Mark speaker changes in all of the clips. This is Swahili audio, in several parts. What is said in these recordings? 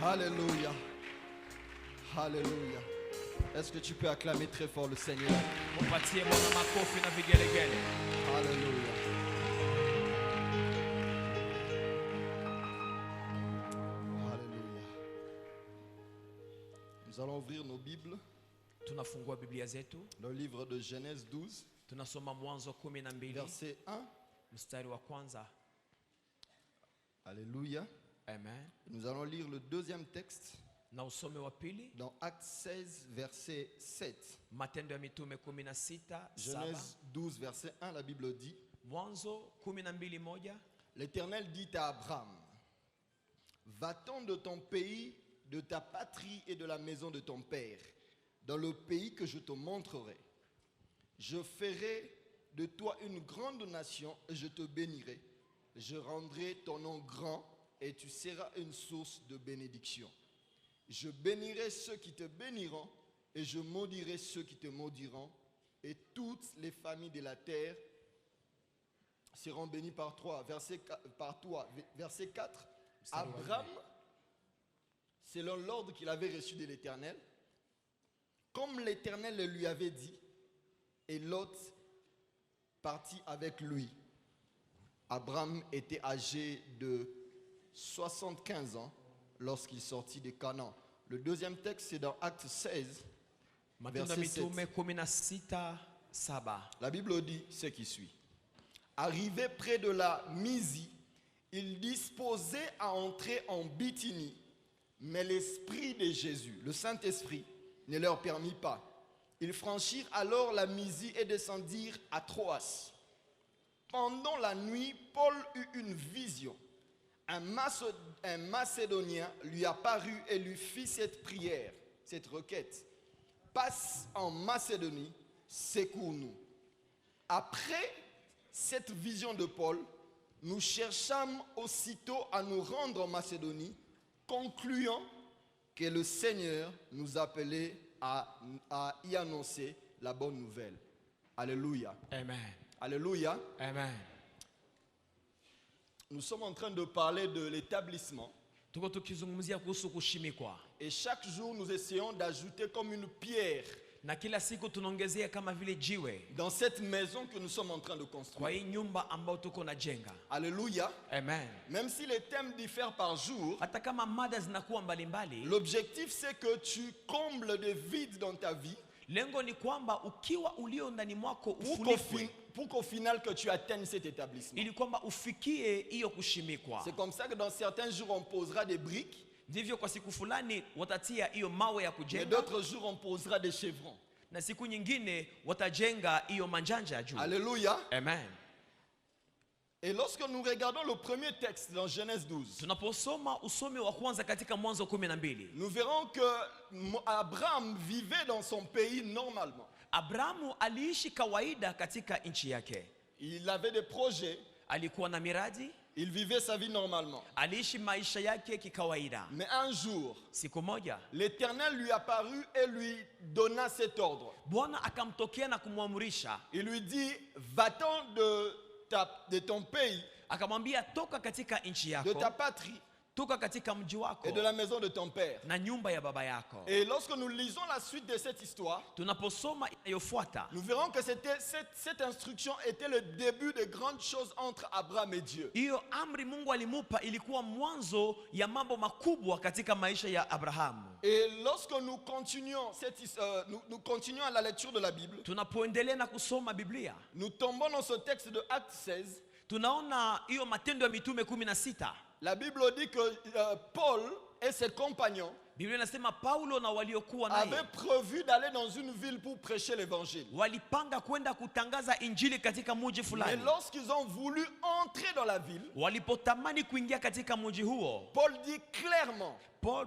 Speaker 1: Alléluia. Alléluia. Est-ce que tu peux acclamer très fort le Seigneur? Alléluia. Alléluia. Nous allons ouvrir nos Bibles.
Speaker 2: Tunafungua Biblia zetu.
Speaker 1: Le livre de Genèse 12.
Speaker 2: Tunasoma Mwanzo 12
Speaker 1: verset 1.
Speaker 2: mstari wa kwanza.
Speaker 1: Alléluia.
Speaker 2: Amen.
Speaker 1: Nous allons lire le deuxième texte
Speaker 2: Na usome wa pili
Speaker 1: dans Actes 16 verset 7.
Speaker 2: Matendo ya Mitume 16:7.
Speaker 1: Genèse 12 verset 1, la Bible dit:
Speaker 2: Mwanzo 12:1.
Speaker 1: L'Éternel dit à Abraham: Va-t'en de ton pays, de ta patrie et de la maison de ton père, dans le pays que je te montrerai. Je ferai de toi une grande nation et je te bénirai. Je rendrai ton nom grand et tu seras une source de bénédiction. Je bénirai ceux qui te béniront et je maudirai ceux qui te maudiront, et toutes les familles de la terre seront bénies par toi. Verset 4. Abraham, selon l'ordre qu'il avait reçu de l'Éternel, comme l'Éternel le lui avait dit, et Lot partit avec lui. Abraham était âgé de 75 ans lorsqu'il sortit de Canaan. Le deuxième texte, c'est dans Actes 16, verset 7. La Bible dit ce qui suit. Arrivé près de la Mysie, ils disposaient à entrer en Bithynie, mais l'Esprit de Jésus, le Saint-Esprit, ne leur permit pas. Ils franchirent alors la Mysie et descendirent à Troas. Pendant la nuit, Paul eut une vision. Un Macédonien lui apparut et lui fit cette prière, cette requête: passe en Macédonie, secours-nous. Après cette vision de Paul, nous cherchâmes aussitôt à nous rendre en Macédonie, concluant que le Seigneur nous appelait à y annoncer la bonne nouvelle. Alléluia.
Speaker 2: Amen.
Speaker 1: Alléluia.
Speaker 2: Amen.
Speaker 1: Nous sommes en train de parler de l'établissement. Et chaque jour, nous essayons d'ajouter comme une pierre
Speaker 2: Na kila siku tunaongezea kama vile jiwe
Speaker 1: dans cette maison que nous sommes en train de
Speaker 2: kwa
Speaker 1: construire.
Speaker 2: hii nyumba ambayo tuko na jenga.
Speaker 1: Alléluia.
Speaker 2: Amen.
Speaker 1: Même si les thèmes diffèrent par jour,
Speaker 2: Hata kama mada zinakuwa mbalimbali,
Speaker 1: l'objectif c'est que tu combles des vides dans ta vie
Speaker 2: lengo ni kwamba ukiwa ulio ndani mwako
Speaker 1: pour qu'au final que tu atteignes cet établissement.
Speaker 2: ili kwamba ufikie hiyo kushimikwa.
Speaker 1: C'est comme ça que dans certains jours on posera des briques,
Speaker 2: Ndivyo kwa siku fulani watatia hiyo mawe ya
Speaker 1: et
Speaker 2: kujenga,
Speaker 1: d'autres jours on posera des chevrons.
Speaker 2: na siku nyingine watajenga hiyo manjanja ya juu.
Speaker 1: Alléluia.
Speaker 2: Amen.
Speaker 1: Et lorsque nous regardons le premier texte dans Genèse 12,
Speaker 2: Tunaposoma usome wa kwanza katika Mwanzo 12,
Speaker 1: nous verrons que Abraham vivait dans son pays normalement.
Speaker 2: Abrahamu aliishi kawaida katika nchi yake.
Speaker 1: Il avait des projets,
Speaker 2: Alikuwa na miradi,
Speaker 1: il vivait sa vie normalement.
Speaker 2: aliishi maisha yake kikawaida.
Speaker 1: Mais un jour,
Speaker 2: Siku moja
Speaker 1: l'Éternel lui apparut et lui donna cet ordre.
Speaker 2: Bwana akamtokea na kumwamurisha,
Speaker 1: Il lui dit: va-t'en de ton pays,
Speaker 2: akamwambia toka katika nchi
Speaker 1: de
Speaker 2: yako,
Speaker 1: ta patrie
Speaker 2: toka katika mji wako
Speaker 1: et de la maison de ton père.
Speaker 2: na nyumba ya baba yako.
Speaker 1: Et lorsque nous lisons la suite de cette histoire,
Speaker 2: Tunaposoma inayofuata,
Speaker 1: nous verrons que cette instruction était le début de grandes choses entre Abraham et Dieu.
Speaker 2: hiyo amri Mungu alimupa ilikuwa mwanzo ya mambo makubwa katika maisha ya Abrahamu.
Speaker 1: Et lorsque nous continuons, nous continuons à la lecture de la Bible,
Speaker 2: Tunapoendelea na kusoma Biblia,
Speaker 1: nous tombons dans ce texte de Actes 16.
Speaker 2: tunaona hiyo Matendo ya Mitume 16.
Speaker 1: La Bible dit que Paul et ses compagnons
Speaker 2: Biblia inasema Paulo na waliokuwa naye
Speaker 1: avaient prévu d'aller dans une ville pour prêcher l'évangile.
Speaker 2: walipanga kwenda kutangaza injili katika mji
Speaker 1: Mais
Speaker 2: fulani.
Speaker 1: lorsqu'ils ont voulu entrer dans la ville,
Speaker 2: Walipotamani kuingia katika mji huo,
Speaker 1: Paul dit clairement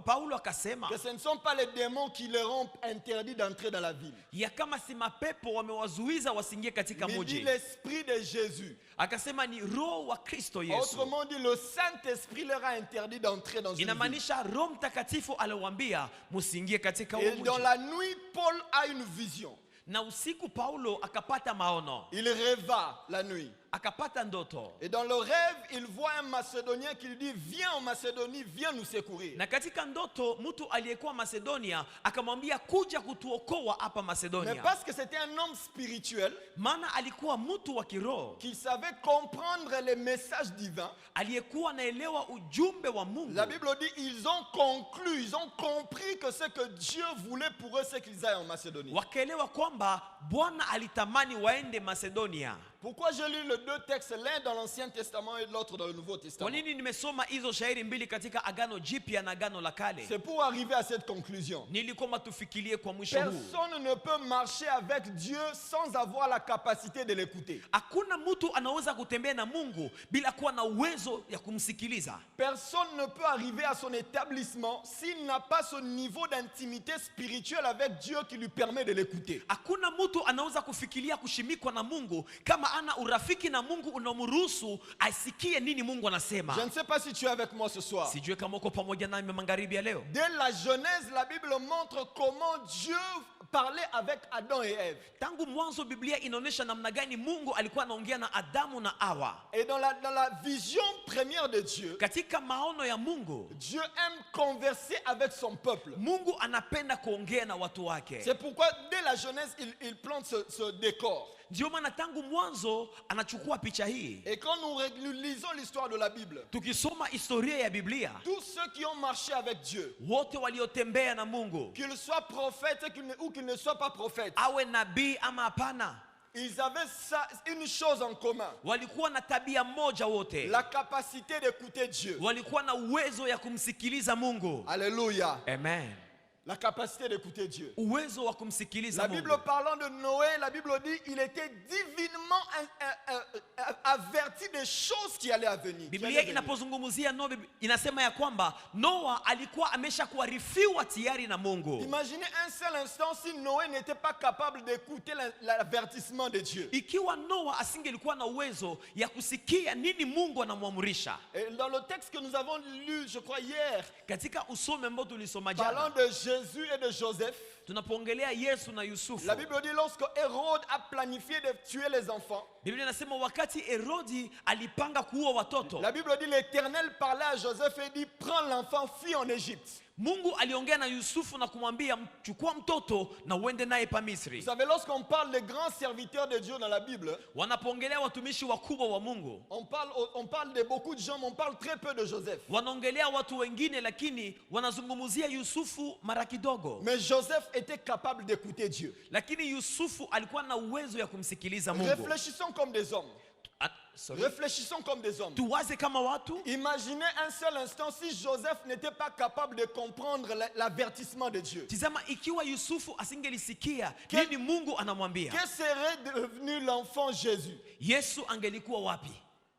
Speaker 2: Paulo akasema
Speaker 1: que ce ne sont pas les démons qui leur ont interdit d'entrer dans la ville.
Speaker 2: ya kama si mapepo wamewazuiza wasiingie katika
Speaker 1: Mais il dit
Speaker 2: mji.
Speaker 1: l'esprit de Jésus.
Speaker 2: Akasema ni roho wa Kristo Yesu.
Speaker 1: Autrement dit, le Saint-Esprit leur a interdit d'entrer dans une ville.
Speaker 2: Inamaanisha Roho Mtakatifu aliwaambia musiingie katika
Speaker 1: Et
Speaker 2: huo
Speaker 1: dans
Speaker 2: mji.
Speaker 1: la nuit, Paul a une vision.
Speaker 2: Na usiku Paulo akapata maono.
Speaker 1: Il rêva la nuit.
Speaker 2: akapata ndoto,
Speaker 1: Et dans le rêve, il voit un Macédonien qui lui dit, viens en Macédonie, viens nous secourir.
Speaker 2: na katika ndoto mtu aliyekuwa Macedonia akamwambia kuja kutuokoa hapa
Speaker 1: Mais
Speaker 2: Macedonia.
Speaker 1: parce que c'était un homme spirituel
Speaker 2: Maana alikuwa mtu wa kiroho
Speaker 1: qui savait comprendre les messages divins,
Speaker 2: aliyekuwa anaelewa ujumbe wa Mungu.
Speaker 1: la Bible dit, ils ont conclu, ils ont compris que ce que Dieu voulait pour eux, c'est qu'ils aillent en Macédonie.
Speaker 2: Wakaelewa kwamba Bwana alitamani waende Macedonia.
Speaker 1: Pourquoi je lis les deux textes, l'un dans l'Ancien Testament et l'autre dans le Nouveau
Speaker 2: Kwa
Speaker 1: Testament?
Speaker 2: nini nimesoma hizo shairi mbili katika Agano Jipya na Agano la Kale?
Speaker 1: C'est pour arriver à cette conclusion.
Speaker 2: Nilikuwa tufikirie kwa mwisho huu.
Speaker 1: Personne ne peut marcher avec Dieu sans avoir la capacité de l'écouter.
Speaker 2: Hakuna mtu anaweza kutembea na Mungu bila kuwa na uwezo ya kumsikiliza.
Speaker 1: Personne ne peut arriver à son établissement s'il n'a pas ce niveau d'intimité spirituelle avec Dieu qui lui permet de l'écouter.
Speaker 2: Hakuna mtu anaweza kufikiria kushimikwa na Mungu kama ana urafiki na Mungu unamruhusu asikie nini Mungu anasema.
Speaker 1: Je ne sais pas si tu es avec moi ce soir.
Speaker 2: Sijui kama uko pamoja nami magharibi ya leo.
Speaker 1: Dès la Genèse, la Bible montre comment Dieu parlait avec Adam et Ève.
Speaker 2: Tangu mwanzo Biblia inaonyesha namna gani Mungu alikuwa anaongea na Adamu na Hawa.
Speaker 1: Et dans la vision première de Dieu,
Speaker 2: Katika maono ya Mungu,
Speaker 1: Dieu aime converser avec son peuple.
Speaker 2: Mungu anapenda kuongea na watu wake.
Speaker 1: C'est pourquoi dès la Genèse, il plante ce décor.
Speaker 2: Ndio maana tangu mwanzo anachukua picha hii.
Speaker 1: Et quand nous lisons l'histoire de la Bible,
Speaker 2: Tukisoma historia ya Biblia,
Speaker 1: tous ceux qui ont marché avec Dieu,
Speaker 2: wote waliotembea na Mungu,
Speaker 1: qu'ils soient prophètes ou qu'ils ne soient pas prophètes,
Speaker 2: awe nabii ama hapana,
Speaker 1: ils avaient une chose en commun:
Speaker 2: walikuwa na tabia moja wote.
Speaker 1: la capacité d'écouter Dieu.
Speaker 2: Walikuwa na uwezo ya kumsikiliza Mungu.
Speaker 1: Alléluia.
Speaker 2: Amen.
Speaker 1: La capacité d'écouter Dieu.
Speaker 2: Uwezo wa kumsikiliza
Speaker 1: La
Speaker 2: Mungu.
Speaker 1: Bible parlant de Noé, la Bible dit il était divinement averti des choses qui allaient à venir.
Speaker 2: Biblia inapozungumzia Noa inasema ya kwamba Noa alikuwa amesha kuarifiwa tayari na Mungu.
Speaker 1: Imaginez un seul instant si Noé n'était pas capable d'écouter l'avertissement de Dieu.
Speaker 2: Ikiwa Noa asingelikuwa na uwezo ya kusikia nini Mungu anamwamrisha.
Speaker 1: Et dans le texte que nous avons lu, je crois hier,
Speaker 2: Katika usome ambao tulisoma
Speaker 1: parlant
Speaker 2: jana,
Speaker 1: de Jésus et de Joseph,
Speaker 2: tunapoongelea Yesu na Yusufu.
Speaker 1: la Bible dit lorsque Hérode a planifié de tuer les enfants,
Speaker 2: Biblia inasema wakati Herodi alipanga kuua watoto,
Speaker 1: la Bible dit l'Éternel parlait à Joseph et dit prends l'enfant, fuis en Égypte.
Speaker 2: Mungu aliongea na Yusufu na kumwambia chukua mtoto na uende naye pa
Speaker 1: Vous
Speaker 2: Misri.
Speaker 1: savez, lorsqu'on parle des grands serviteurs de Dieu dans la Bible,
Speaker 2: Wanapoongelea watumishi wakubwa wa Mungu,
Speaker 1: on parle de beaucoup de gens, mais on parle très peu de Joseph.
Speaker 2: wanaongelea watu wengine lakini wanazungumzia Yusufu mara kidogo.
Speaker 1: Mais Joseph était capable d'écouter Dieu.
Speaker 2: Lakini Yusufu alikuwa na uwezo ya kumsikiliza Mungu.
Speaker 1: Réfléchissons comme des hommes.
Speaker 2: Sorry.
Speaker 1: Réfléchissons comme des hommes.
Speaker 2: Tuwaze kama watu.
Speaker 1: Imaginez un seul instant si Joseph n'était pas capable de comprendre l'avertissement de Dieu.
Speaker 2: Tizama ikiwa Yusufu asingelisikia
Speaker 1: Ke-
Speaker 2: nini Mungu anamwambia,
Speaker 1: Que serait devenu l'enfant Jésus?
Speaker 2: Yesu angelikuwa wapi?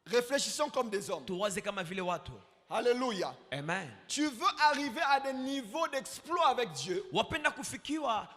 Speaker 1: Réfléchissons comme des hommes.
Speaker 2: Tuwaze kama vile watu.
Speaker 1: Alléluia.
Speaker 2: Amen.
Speaker 1: Tu veux arriver à des niveaux d'exploit avec Dieu.
Speaker 2: Wapenda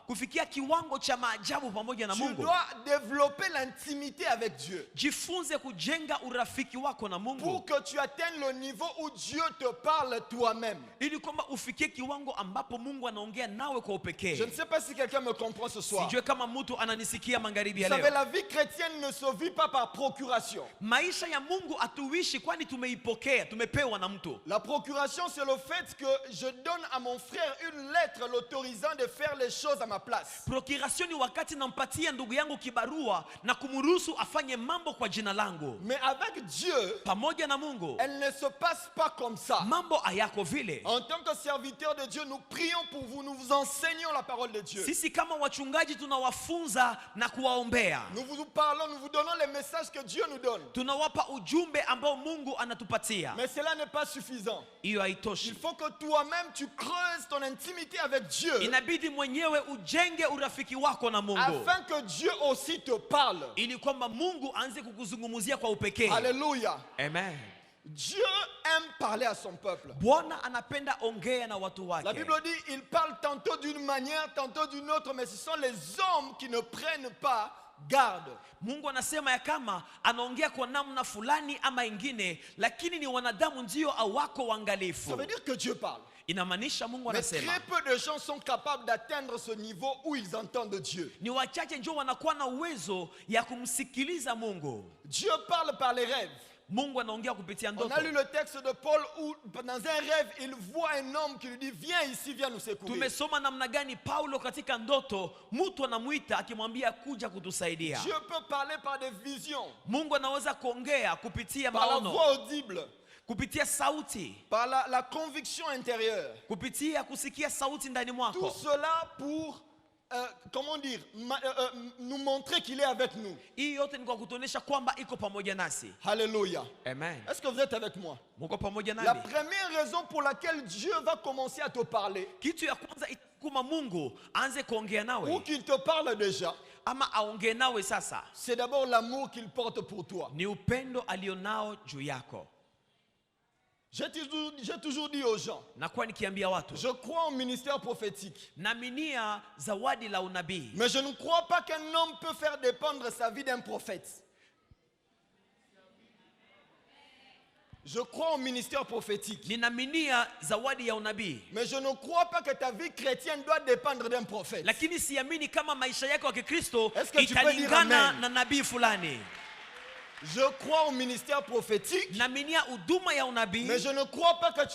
Speaker 2: kufikia kiwango cha maajabu pamoja na
Speaker 1: Tu
Speaker 2: Mungu.
Speaker 1: dois développer l'intimité avec Dieu.
Speaker 2: Jifunze kujenga urafiki wako na
Speaker 1: Pour
Speaker 2: Mungu
Speaker 1: que tu atteignes le niveau où Dieu te parle toi-même.
Speaker 2: ili kwamba ufikie kiwango ambapo Mungu anaongea nawe kwa
Speaker 1: Je
Speaker 2: upekee.
Speaker 1: ne sais pas si quelqu'un me comprend ce soir.
Speaker 2: Sijue kama mtu ananisikia magharibi
Speaker 1: Vous
Speaker 2: ya
Speaker 1: savez,
Speaker 2: leo.
Speaker 1: la vie chrétienne ne se vit pas par procuration.
Speaker 2: Maisha ya Mungu hatuishi kwani tumeipokea, tumepewa na mtu.
Speaker 1: La procuration, c'est le fait que je donne à mon frère une lettre l'autorisant de faire les choses à ma place.
Speaker 2: Procuration ni wakati nampatia ndugu yangu kibarua na kumruhusu afanye mambo kwa jina langu.
Speaker 1: Mais avec Dieu,
Speaker 2: Pamoja na Mungu,
Speaker 1: elle ne se passe pas comme ça.
Speaker 2: mambo hayako vile.
Speaker 1: En tant que serviteur de Dieu, nous prions pour vous, nous vous enseignons la parole de Dieu.
Speaker 2: Sisi kama wachungaji tunawafunza na kuwaombea.
Speaker 1: Nous vous parlons, nous vous donnons les messages que Dieu nous donne.
Speaker 2: Tunawapa ujumbe ambao Mungu anatupatia.
Speaker 1: Mais cela n'est pas suffisant.
Speaker 2: Hiyo
Speaker 1: Il
Speaker 2: haitoshi.
Speaker 1: faut que toi-même tu creuses ton intimité avec Dieu
Speaker 2: Inabidi mwenyewe ujenge urafiki wako na Mungu
Speaker 1: afin que Dieu aussi te parle.
Speaker 2: ili kwamba Mungu aanze kukuzungumzia kwa upekee.
Speaker 1: Alléluia.
Speaker 2: Amen.
Speaker 1: Dieu aime parler à son peuple.
Speaker 2: Bwana anapenda ongea na watu
Speaker 1: La
Speaker 2: wake.
Speaker 1: Bible dit, il parle tantôt d'une manière, tantôt d'une autre, mais ce sont les hommes qui ne prennent pas garde.
Speaker 2: Mungu anasema ya kama anaongea kwa namna fulani ama ingine, lakini ni wanadamu ndio awako
Speaker 1: Ça
Speaker 2: waangalifu.
Speaker 1: veut dire que Dieu parle.
Speaker 2: Inamaanisha Mungu
Speaker 1: Mais
Speaker 2: anasema.
Speaker 1: très peu de gens sont capables d'atteindre ce niveau où ils entendent Dieu.
Speaker 2: Ni wachache ndio wanakuwa na uwezo ya kumsikiliza Mungu.
Speaker 1: Dieu parle par les rêves.
Speaker 2: Mungu anaongea kupitia
Speaker 1: On
Speaker 2: ndoto.
Speaker 1: a lu le texte de Paul où dans un rêve il voit un homme qui lui dit viens ici, viens nous secourir.
Speaker 2: Tumesoma namna gani Paulo katika ndoto mtu anamuita akimwambia kuja kutusaidia.
Speaker 1: Dieu peut parler par des visions,
Speaker 2: Mungu anaweza kuongea kupitia
Speaker 1: par la
Speaker 2: maono,
Speaker 1: voix audible,
Speaker 2: kupitia sauti,
Speaker 1: par la conviction intérieure.
Speaker 2: kupitia kusikia sauti ndani
Speaker 1: Tout
Speaker 2: mwako.
Speaker 1: cela pour, comment dire, nous montrer qu'il est avec nous.
Speaker 2: Hii yote ni kwa kutuonesha kwamba iko pamoja nasi.
Speaker 1: Alléluia.
Speaker 2: Amen.
Speaker 1: Est-ce que vous êtes avec moi?
Speaker 2: Muko pamoja
Speaker 1: La
Speaker 2: nami.
Speaker 1: première raison pour laquelle Dieu va commencer à te parler,
Speaker 2: Kitu ya kwanza itakuma Mungu aanze kuongea
Speaker 1: ou
Speaker 2: nawe
Speaker 1: qu'il te parle déjà,
Speaker 2: ama aongee nawe sasa,
Speaker 1: c'est d'abord l'amour qu'il porte pour toi.
Speaker 2: ni upendo alionao juu yako.
Speaker 1: J'ai toujours dit aux gens,
Speaker 2: Nakuwa nikiambia watu,
Speaker 1: je crois au ministère prophétique,
Speaker 2: naaminia zawadi la unabii,
Speaker 1: mais je ne crois pas qu'un homme peut faire dépendre sa vie d'un prophète. Je crois au ministère prophétique,
Speaker 2: ninaaminia zawadi ya unabii,
Speaker 1: mais je ne crois pas que ta vie chrétienne doit dépendre d'un prophète.
Speaker 2: lakini siamini kama maisha yako ya Kikristo
Speaker 1: Est-ce que tu peux dire
Speaker 2: italingana
Speaker 1: amen?
Speaker 2: na nabii fulani.
Speaker 1: Je crois au ministère prophétique,
Speaker 2: Naaminia huduma ya unabii,
Speaker 1: mais je ne crois pas que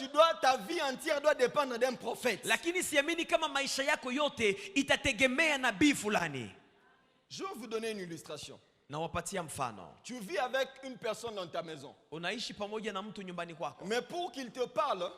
Speaker 1: ta vie entière doit dépendre d'un prophète.
Speaker 2: lakini siamini kama maisha yako yote itategemea nabii fulani.
Speaker 1: Je vais vous donner une illustration.
Speaker 2: Nawapatia mfano.
Speaker 1: Tu vis avec une personne dans ta maison,
Speaker 2: Unaishi pamoja na mtu nyumbani kwako,
Speaker 1: mais pour qu'il te parle,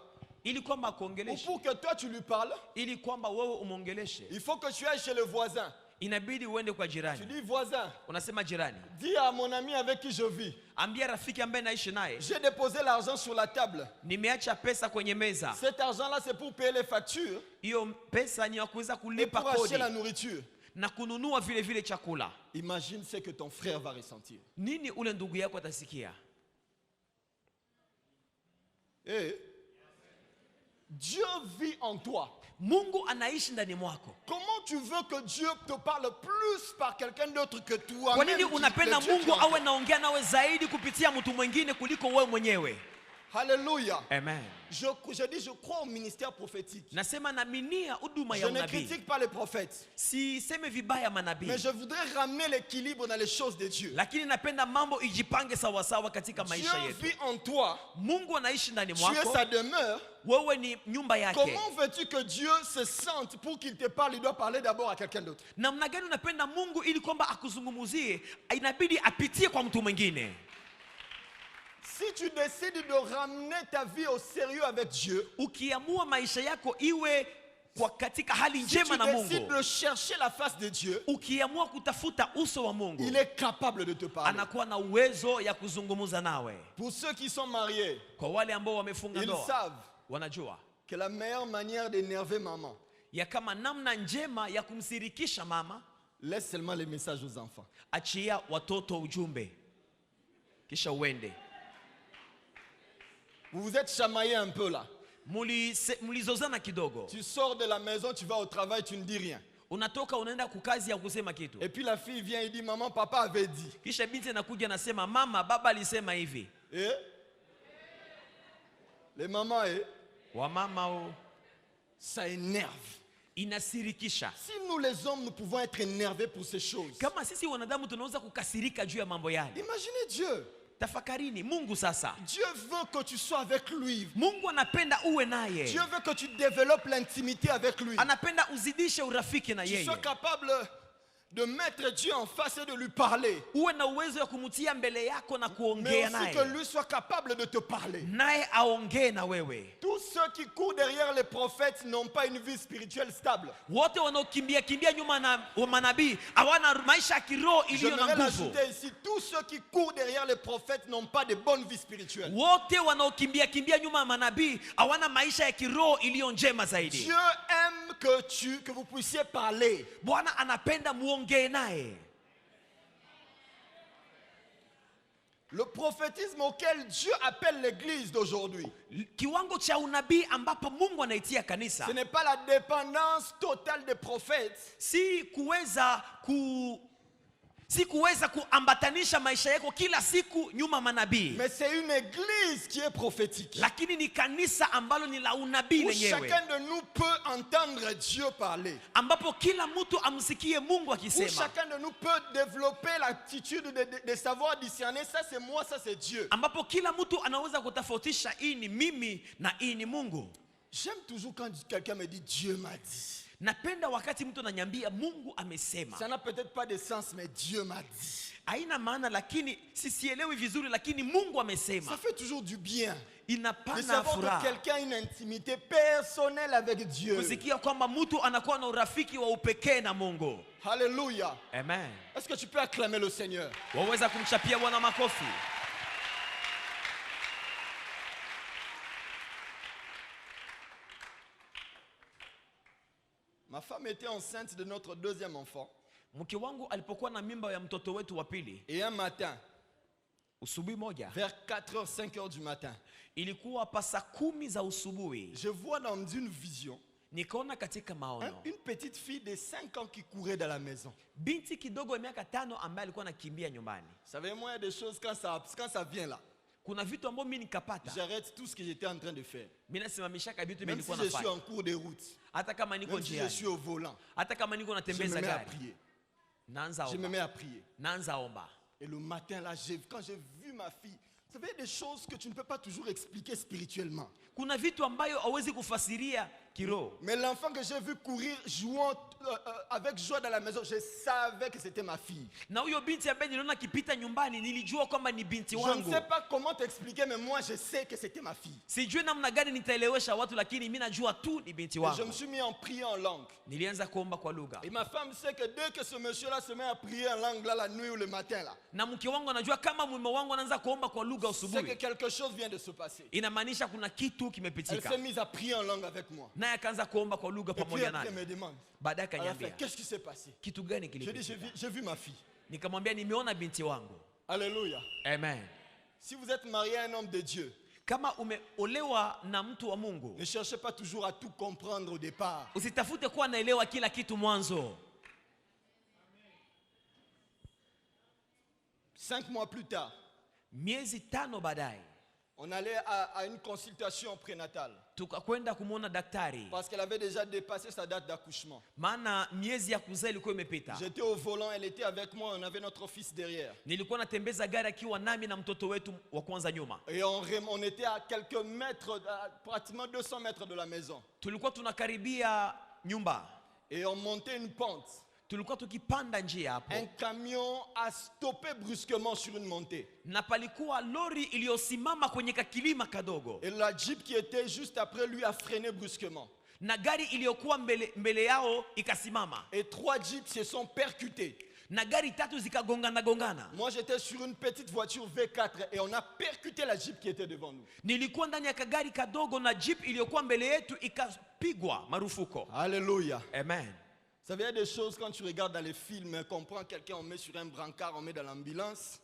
Speaker 2: ili kwamba
Speaker 1: ou
Speaker 2: akuongeleshe,
Speaker 1: pour que toi tu lui parles,
Speaker 2: ili kwamba wewe umwongeleshe,
Speaker 1: il faut que tu ailles chez le voisin.
Speaker 2: inabidi uende kwa
Speaker 1: Tu
Speaker 2: jirani.
Speaker 1: dis voisin,
Speaker 2: Unasema jirani,
Speaker 1: dis à mon ami avec qui je vis,
Speaker 2: ambia rafiki ambaye naishi naye,
Speaker 1: j'ai déposé l'argent sur la table.
Speaker 2: nimeacha pesa kwenye meza.
Speaker 1: Cet argent-là, c'est pour payer les factures
Speaker 2: Hiyo pesa ni ya kuweza
Speaker 1: et
Speaker 2: kulipa
Speaker 1: pour acheter
Speaker 2: kodi
Speaker 1: la nourriture.
Speaker 2: na kununua vile vile chakula.
Speaker 1: Imagine ce que ton frère va ressentir.
Speaker 2: Nini ule ndugu yako atasikia?
Speaker 1: Et Dieu vit en toi.
Speaker 2: Mungu anaishi ndani mwako.
Speaker 1: Comment tu veux que Dieu te parle plus par quelqu'un d'autre que toi?
Speaker 2: Kwa nini unapenda Mungu awe naongea nawe zaidi kupitia mtu mwingine kuliko wewe mwenyewe?
Speaker 1: Alléluia.
Speaker 2: Amen.
Speaker 1: Je dis, je crois au ministère prophétique.
Speaker 2: Nasema naaminia huduma
Speaker 1: Je
Speaker 2: ya
Speaker 1: ne
Speaker 2: unabii.
Speaker 1: critique pas les prophètes,
Speaker 2: Si seme vibaya manabii,
Speaker 1: mais je voudrais ramener l'équilibre dans les choses de Dieu.
Speaker 2: lakini napenda mambo ijipange sawa sawa katika
Speaker 1: Dieu
Speaker 2: maisha yetu.
Speaker 1: vit en toi.
Speaker 2: Mungu anaishi ndani
Speaker 1: Tu es
Speaker 2: mwako.
Speaker 1: sa demeure.
Speaker 2: Wewe ni nyumba yake.
Speaker 1: Comment veux-tu que Dieu se sente pour qu'il te parle? Il doit parler d'abord à quelqu'un d'autre.
Speaker 2: Namna gani unapenda Mungu ili kwamba akuzungumuzie, inabidi apitie kwa mtu mwingine.
Speaker 1: Si tu décides de ramener ta vie au sérieux avec Dieu,
Speaker 2: Ukiamua maisha yako iwe kwa katika hali
Speaker 1: si
Speaker 2: njema
Speaker 1: tu
Speaker 2: na
Speaker 1: décides
Speaker 2: Mungu,
Speaker 1: de chercher la face de Dieu,
Speaker 2: ukiamua kutafuta uso wa Mungu,
Speaker 1: il est capable de te parler.
Speaker 2: anakuwa na uwezo ya kuzungumza nawe.
Speaker 1: Pour ceux qui sont mariés,
Speaker 2: Kwa wale ambao wamefunga
Speaker 1: ils
Speaker 2: ndoa,
Speaker 1: savent
Speaker 2: wanajua
Speaker 1: que la meilleure manière d'énerver maman,
Speaker 2: ya kama namna njema ya kumsirikisha mama,
Speaker 1: laisse seulement les messages aux enfants.
Speaker 2: achia watoto ujumbe kisha uende.
Speaker 1: Vous vous êtes chamaillé un peu là.
Speaker 2: Mulizozana kidogo,
Speaker 1: Tu sors de la maison, tu vas au travail, tu ne dis rien.
Speaker 2: unatoka unaenda kukazi ya kusema kitu,
Speaker 1: Et puis la fille vient et dit, maman, papa avait dit.
Speaker 2: kisha binti anakuja nasema mama, baba alisema hivi.
Speaker 1: Et les mamans,
Speaker 2: Wamama o,
Speaker 1: ça énerve.
Speaker 2: inasirikisha.
Speaker 1: Si nous les hommes, nous pouvons être énervés pour ces choses.
Speaker 2: Kama sisi wanadamu tunaweza kukasirika juu ya mambo yale,
Speaker 1: Imaginez Dieu.
Speaker 2: tafakarini Mungu sasa.
Speaker 1: Dieu veut que tu sois avec lui.
Speaker 2: Mungu anapenda uwe naye,
Speaker 1: Dieu veut que tu développes l'intimité avec lui.
Speaker 2: anapenda uzidishe urafiki na
Speaker 1: Tu
Speaker 2: yeye,
Speaker 1: sois capable de mettre Dieu en face et de lui parler.
Speaker 2: uwe na uwezo ya kumtia mbele yako na
Speaker 1: Mais
Speaker 2: kuongea
Speaker 1: aussi que
Speaker 2: naye,
Speaker 1: lui soit capable de te parler.
Speaker 2: naye aongee na wewe.
Speaker 1: Tous ceux qui courent derrière les prophètes n'ont pas une vie spirituelle stable.
Speaker 2: Wote wanaokimbia kimbia nyuma na manabii hawana maisha ya kiroho iliyo na
Speaker 1: J'aimerais
Speaker 2: nguvu.
Speaker 1: l'ajouter ici. Tous ceux qui courent derrière les prophètes n'ont pas de bonne vie spirituelle.
Speaker 2: Wote wanaokimbia kimbia nyuma ya manabii hawana maisha ya kiroho iliyo njema zaidi.
Speaker 1: Dieu aime que vous puissiez parler.
Speaker 2: Bwana anapenda muongee naye.
Speaker 1: Le prophétisme auquel Dieu appelle l'église d'aujourd'hui,
Speaker 2: Kiwango cha unabii ambapo Mungu anaitia kanisa
Speaker 1: ce n'est pas la dépendance totale des prophètes,
Speaker 2: si kuweza Sikuweza kuambatanisha maisha yako kila siku nyuma manabii.
Speaker 1: Mais c'est une église qui est prophétique.
Speaker 2: Lakini ni kanisa ambalo ni la unabii
Speaker 1: Où
Speaker 2: lenyewe.
Speaker 1: chacun de nous peut entendre Dieu parler.
Speaker 2: Ambapo kila mtu amsikie Mungu
Speaker 1: Où
Speaker 2: akisema.
Speaker 1: chacun de nous peut développer l'attitude de savoir discerner ça c'est moi, ça c'est Dieu.
Speaker 2: Ambapo kila mtu anaweza kutofautisha hii ni mimi na hii ni Mungu.
Speaker 1: J'aime toujours quand quelqu'un me dit Dieu m'a dit.
Speaker 2: Napenda wakati mtu ananiambia Mungu amesema.
Speaker 1: Ça n'a peut-être pas de sens mais Dieu m'a dit.
Speaker 2: Haina maana lakini sisielewi vizuri lakini Mungu amesema.
Speaker 1: Ça fait toujours du bien. De
Speaker 2: Inapana
Speaker 1: savoir que
Speaker 2: furaha.
Speaker 1: quelqu'un a une intimité personnelle avec Dieu.
Speaker 2: Kusikia kwamba mtu anakuwa na urafiki wa upekee na Mungu.
Speaker 1: Alléluia.
Speaker 2: Amen.
Speaker 1: Est-ce que tu peux acclamer le Seigneur?
Speaker 2: Waweza kumchapia Bwana makofi.
Speaker 1: Ma femme était enceinte de notre deuxième enfant.
Speaker 2: Mke wangu alipokuwa na mimba ya mtoto wetu wa pili,
Speaker 1: Et un matin,
Speaker 2: usubuhi moja,
Speaker 1: vers 4h, 5h du matin,
Speaker 2: ilikuwa pasa 10 za usubuhi,
Speaker 1: je vois dans une vision
Speaker 2: nikaona katika maono
Speaker 1: une petite fille de 5 ans qui courait dans la maison.
Speaker 2: binti kidogo ya miaka 5 ambaye alikuwa anakimbia nyumbani.
Speaker 1: Vous savez, moi, il y a des choses, quand ça vient là,
Speaker 2: Kuna vitu ambavyo mimi nikapata,
Speaker 1: j'arrête tout ce que j'étais en train de faire.
Speaker 2: mimi nasimamisha vitu mimi
Speaker 1: Même si
Speaker 2: nilikuwa
Speaker 1: je suis
Speaker 2: nafanya.
Speaker 1: en cours de route,
Speaker 2: Hata kama niko
Speaker 1: même si je suis
Speaker 2: njiani,
Speaker 1: au volant,
Speaker 2: hata kama niko
Speaker 1: je me
Speaker 2: natembeza
Speaker 1: mets à
Speaker 2: gari,
Speaker 1: prier.
Speaker 2: naanza
Speaker 1: Je me
Speaker 2: omba.
Speaker 1: mets à prier.
Speaker 2: Naanza omba.
Speaker 1: Et le matin, là, quand j'ai vu ma fille, vous savez, des choses que tu ne peux pas toujours expliquer spirituellement.
Speaker 2: Kuna vitu ambayo hauwezi kufasiria kiroho.
Speaker 1: Mais l'enfant que j'ai vu courir, jouant avec joie dans la maison, je savais que c'était ma fille.
Speaker 2: Na huyo binti ambaye niliona kipita nyumbani, nilijua kwamba ni binti
Speaker 1: Je ne
Speaker 2: wangu.
Speaker 1: sais pas comment t'expliquer, mais moi, je sais que c'était ma fille.
Speaker 2: Sijui namna gani nitaelewesha watu, lakini mimi najua tu ni binti
Speaker 1: Et je me
Speaker 2: wangu.
Speaker 1: suis mis en prier en langue.
Speaker 2: Nilianza kuomba kwa lugha.
Speaker 1: Et ma femme sait que dès que ce monsieur-là se met à prier en langue, là, la nuit ou le matin, là,
Speaker 2: Na mke wangu anajua kama mume wangu anaanza kuomba kwa lugha
Speaker 1: c'est que
Speaker 2: usubuhi,
Speaker 1: quelque chose vient de se passer.
Speaker 2: inamaanisha kuna kitu
Speaker 1: Elle
Speaker 2: kimepitika.
Speaker 1: s'est mise à prier en langue avec moi.
Speaker 2: Naye akaanza kuomba kwa lugha
Speaker 1: Et puis
Speaker 2: pamoja
Speaker 1: après, elle
Speaker 2: naye.
Speaker 1: me demande,
Speaker 2: Baadaye
Speaker 1: elle a fait,
Speaker 2: akaniambia,
Speaker 1: qu'est-ce qui s'est passé?
Speaker 2: kitu gani
Speaker 1: Je dis,
Speaker 2: kilipitika?
Speaker 1: j'ai vu ma fille.
Speaker 2: Nikamwambia nimeona binti wangu.
Speaker 1: Alléluia.
Speaker 2: Amen.
Speaker 1: Si vous êtes marié à un homme de Dieu,
Speaker 2: Kama umeolewa na mtu wa Mungu,
Speaker 1: ne cherchez pas toujours à tout comprendre au départ.
Speaker 2: usitafute kuwa naelewa kila kitu mwanzo.
Speaker 1: 5 mois plus tard,
Speaker 2: Miezi 5 baadaye,
Speaker 1: on allait à une consultation prénatale
Speaker 2: tukakwenda kumwona daktari,
Speaker 1: parce qu'elle avait déjà dépassé sa date d'accouchement.
Speaker 2: maana miezi ya kuzaa ilikuwa imepita.
Speaker 1: J'étais au volant, elle était avec moi, on avait notre fils derrière.
Speaker 2: Nilikuwa natembeza gari akiwa nami na mtoto wetu wa kwanza nyuma.
Speaker 1: Et on était à quelques mètres, à pratiquement 200 mètres de la maison.
Speaker 2: Tulikuwa tunakaribia nyumba,
Speaker 1: Et on montait une pente.
Speaker 2: tulikuwa tukipanda njia hapo,
Speaker 1: Un camion a stoppé brusquement sur une montée.
Speaker 2: na palikuwa lori iliyosimama kwenye kakilima kadogo,
Speaker 1: Et la Jeep qui était juste après lui a freiné brusquement.
Speaker 2: na gari iliyokuwa mbele yao ikasimama,
Speaker 1: Et 3 Jeeps se sont percutés.
Speaker 2: na gari 3 zikagongana.
Speaker 1: Moi j'étais sur une petite voiture V4 et on a percuté la Jeep qui était devant nous.
Speaker 2: Nilikuwa ndani ya kagari kadogo na jeep iliyokuwa mbele yetu ikapigwa marufuko.
Speaker 1: Alléluia.
Speaker 2: Amen.
Speaker 1: Vous savez, il y a des choses quand tu regardes dans les films, qu'on prend quelqu'un, on met sur un brancard, on met dans l'ambulance.